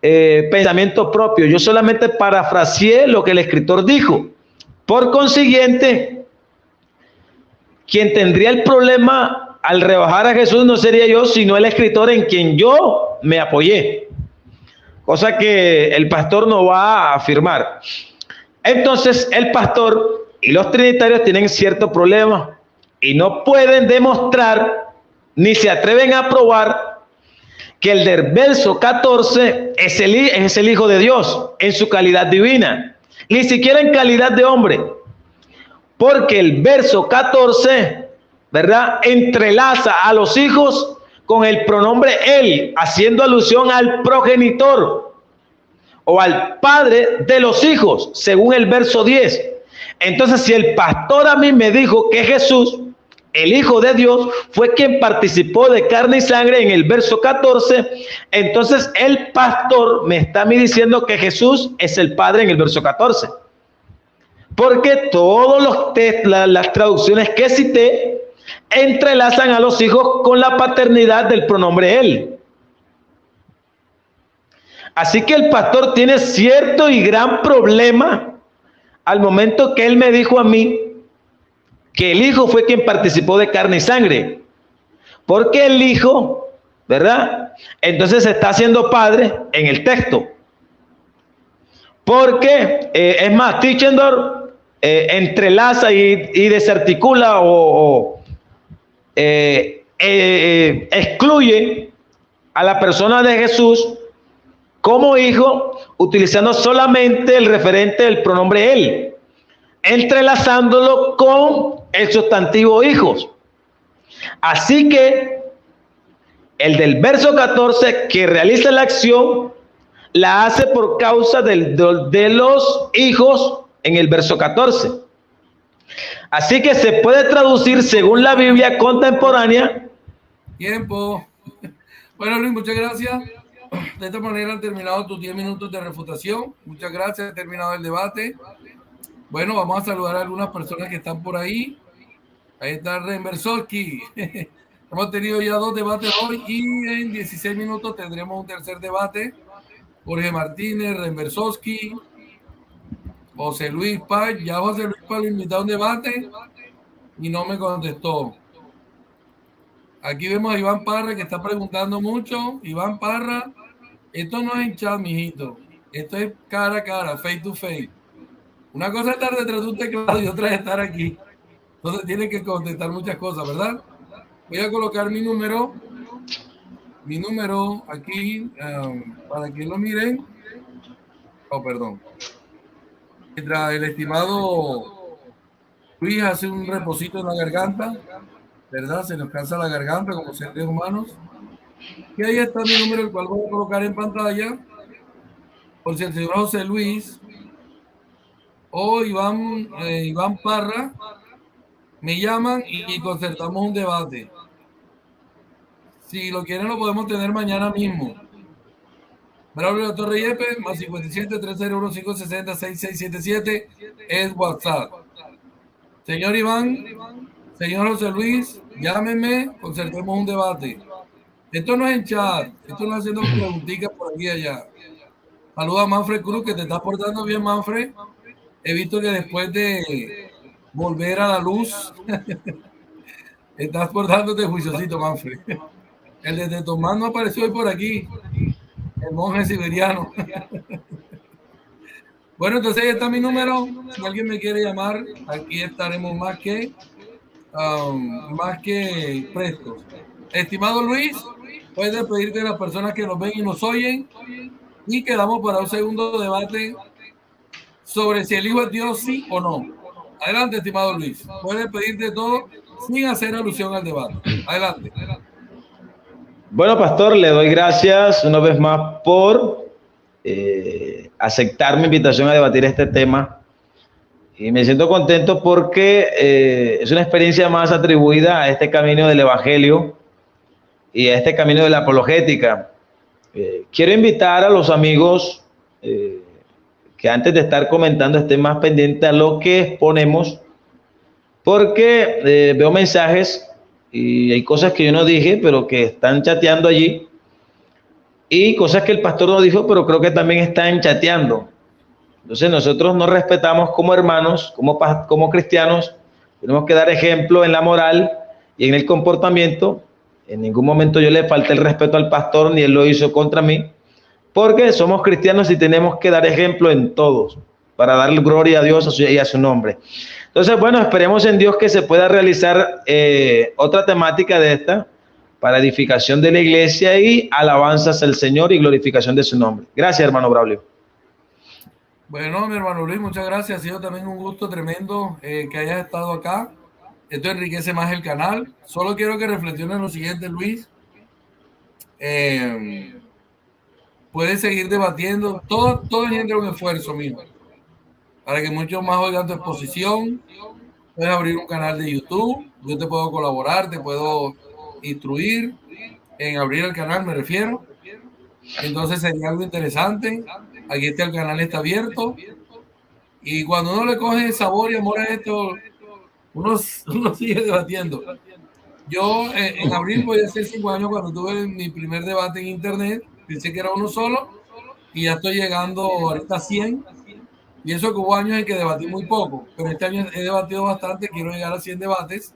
pensamiento propio. Yo solamente parafraseé lo que el escritor dijo. Por consiguiente, quien tendría el problema al rebajar a Jesús no sería yo, sino el escritor en quien yo me apoyé. Cosa que el pastor no va a afirmar. Entonces, el pastor y los trinitarios tienen cierto problema y no pueden demostrar ni se atreven a probar que el del verso 14 es el Hijo de Dios en su calidad divina, ni siquiera en calidad de hombre, porque el verso 14, ¿verdad?, entrelaza a los hijos con el pronombre él, haciendo alusión al progenitor o al padre de los hijos, según el verso 10. Entonces, si el pastor a mí me dijo que Jesús, el Hijo de Dios, fue quien participó de carne y sangre en el verso 14, entonces el pastor me está a mí diciendo que Jesús es el Padre en el verso 14. Porque todos las traducciones que cité entrelazan a los hijos con la paternidad del pronombre él. Así que el pastor tiene cierto y gran problema al momento que él me dijo a mí que el Hijo fue quien participó de carne y sangre. Porque el Hijo, ¿verdad?, entonces está siendo Padre en el texto. Porque, es más, Tischendorf entrelaza y desarticula o excluye a la persona de Jesús como hijo, utilizando solamente el referente del pronombre él, entrelazándolo con el sustantivo hijos. Así que el del verso 14 que realiza la acción la hace por causa de los hijos en el verso 14. Así que se puede traducir según la Biblia contemporánea. Tiempo. Bueno, Luis, muchas gracias. De esta manera han terminado tus 10 minutos de refutación. Muchas gracias, ha terminado el debate. Bueno, vamos a saludar a algunas personas que están por ahí. Ahí está Rembersowski. Hemos tenido ya 2 debates hoy y en 16 minutos tendremos un tercer debate. Jorge Martínez, Rembersowski, José Luis Paz. Ya José Luis Paz lo invitó a un debate y no me contestó. Aquí vemos a Iván Parra que está preguntando mucho. Iván Parra, esto no es en chat, mijito. Esto es cara a cara, face to face. Una cosa es estar detrás de un teclado y otra es estar aquí. Entonces tiene que contestar muchas cosas, ¿verdad? Voy a colocar mi número aquí para que lo miren. Oh, perdón. Mientras el estimado Luis hace un reposito en la garganta, ¿verdad? Se nos cansa la garganta como seres humanos. Y ahí está mi número, el cual voy a colocar en pantalla. Por si el señor José Luis o Iván Parra me llaman y concertamos un debate. Si lo quieren, lo podemos tener mañana mismo. Braulio Torre Yepes, más 57 301 560 6677 es WhatsApp. Señor Iván, Señor José Luis, llámeme, concertemos un debate. Esto no es en chat, esto no es haciendo preguntitas por aquí y allá. Saluda a Manfred Cruz, que te estás portando bien, Manfred. He visto que después de volver a la luz, estás portándote juiciosito, Manfred. El de Tomás no apareció hoy por aquí, el monje siberiano. Bueno, entonces ahí está mi número. Si alguien me quiere llamar, aquí estaremos más que prestos. Estimado Luis, puedes pedirte a las personas que nos ven y nos oyen y quedamos para un segundo debate sobre si el Hijo es Dios, sí o no. Adelante, estimado Luis. Puedes pedirte todo sin hacer alusión al debate. Adelante. Bueno, pastor, le doy gracias una vez más por aceptar mi invitación a debatir este tema. Y me siento contento porque es una experiencia más atribuida a este camino del Evangelio y a este camino de la apologética. Quiero invitar a los amigos que antes de estar comentando estén más pendientes a lo que exponemos, porque veo mensajes y hay cosas que yo no dije, pero que están chateando allí, y cosas que el pastor no dijo, pero creo que también están chateando. Entonces nosotros nos respetamos como hermanos, como cristianos, tenemos que dar ejemplo en la moral y en el comportamiento. En ningún momento yo le falté el respeto al pastor, ni él lo hizo contra mí, porque somos cristianos y tenemos que dar ejemplo en todos, para darle gloria a Dios y a su nombre. Entonces, bueno, esperemos en Dios que se pueda realizar otra temática de esta, para edificación de la iglesia y alabanzas al Señor y glorificación de su nombre. Gracias, hermano Braulio. Bueno, mi hermano Luis, muchas gracias. Ha sido también un gusto tremendo que hayas estado acá. Esto enriquece más el canal. Solo quiero que reflexiones lo siguiente, Luis. Puedes seguir debatiendo. Todo engendra un esfuerzo, mijo, para que muchos más oigan tu exposición. Puedes abrir un canal de YouTube. Yo te puedo colaborar, te puedo instruir en abrir el canal, me refiero. Entonces sería algo interesante. Aquí el canal está abierto. Y cuando uno le coge sabor y amor a esto, uno sigue debatiendo. Yo en abril voy a hacer 5 años cuando tuve mi primer debate en internet. Pensé que era uno solo y ya estoy llegando ahorita a 100. Y eso que hubo años en que debatí muy poco, pero este año he debatido bastante. Quiero llegar a 100 debates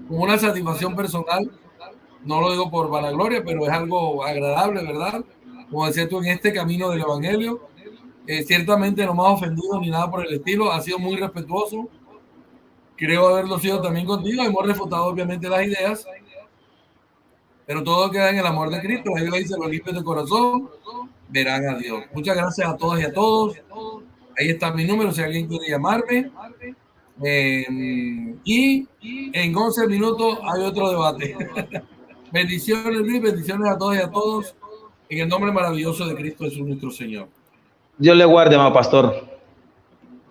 con una satisfacción personal. No lo digo por vanagloria, pero es algo agradable, ¿verdad? Como decías tú, en este camino del Evangelio, ciertamente no me has ofendido ni nada por el estilo, ha sido muy respetuoso. Creo haberlo sido también contigo. Hemos refutado obviamente las ideas, pero todo queda en el amor de Cristo. La Biblia dice: los limpios de corazón verán a Dios. Muchas gracias a todas y a todos. Ahí está mi número si alguien quiere llamarme. Y en 11 minutos hay otro debate. Bendiciones, Luis, bendiciones a todos y a todos, en el nombre maravilloso de Cristo Jesús nuestro Señor. Dios le guarde, amado pastor.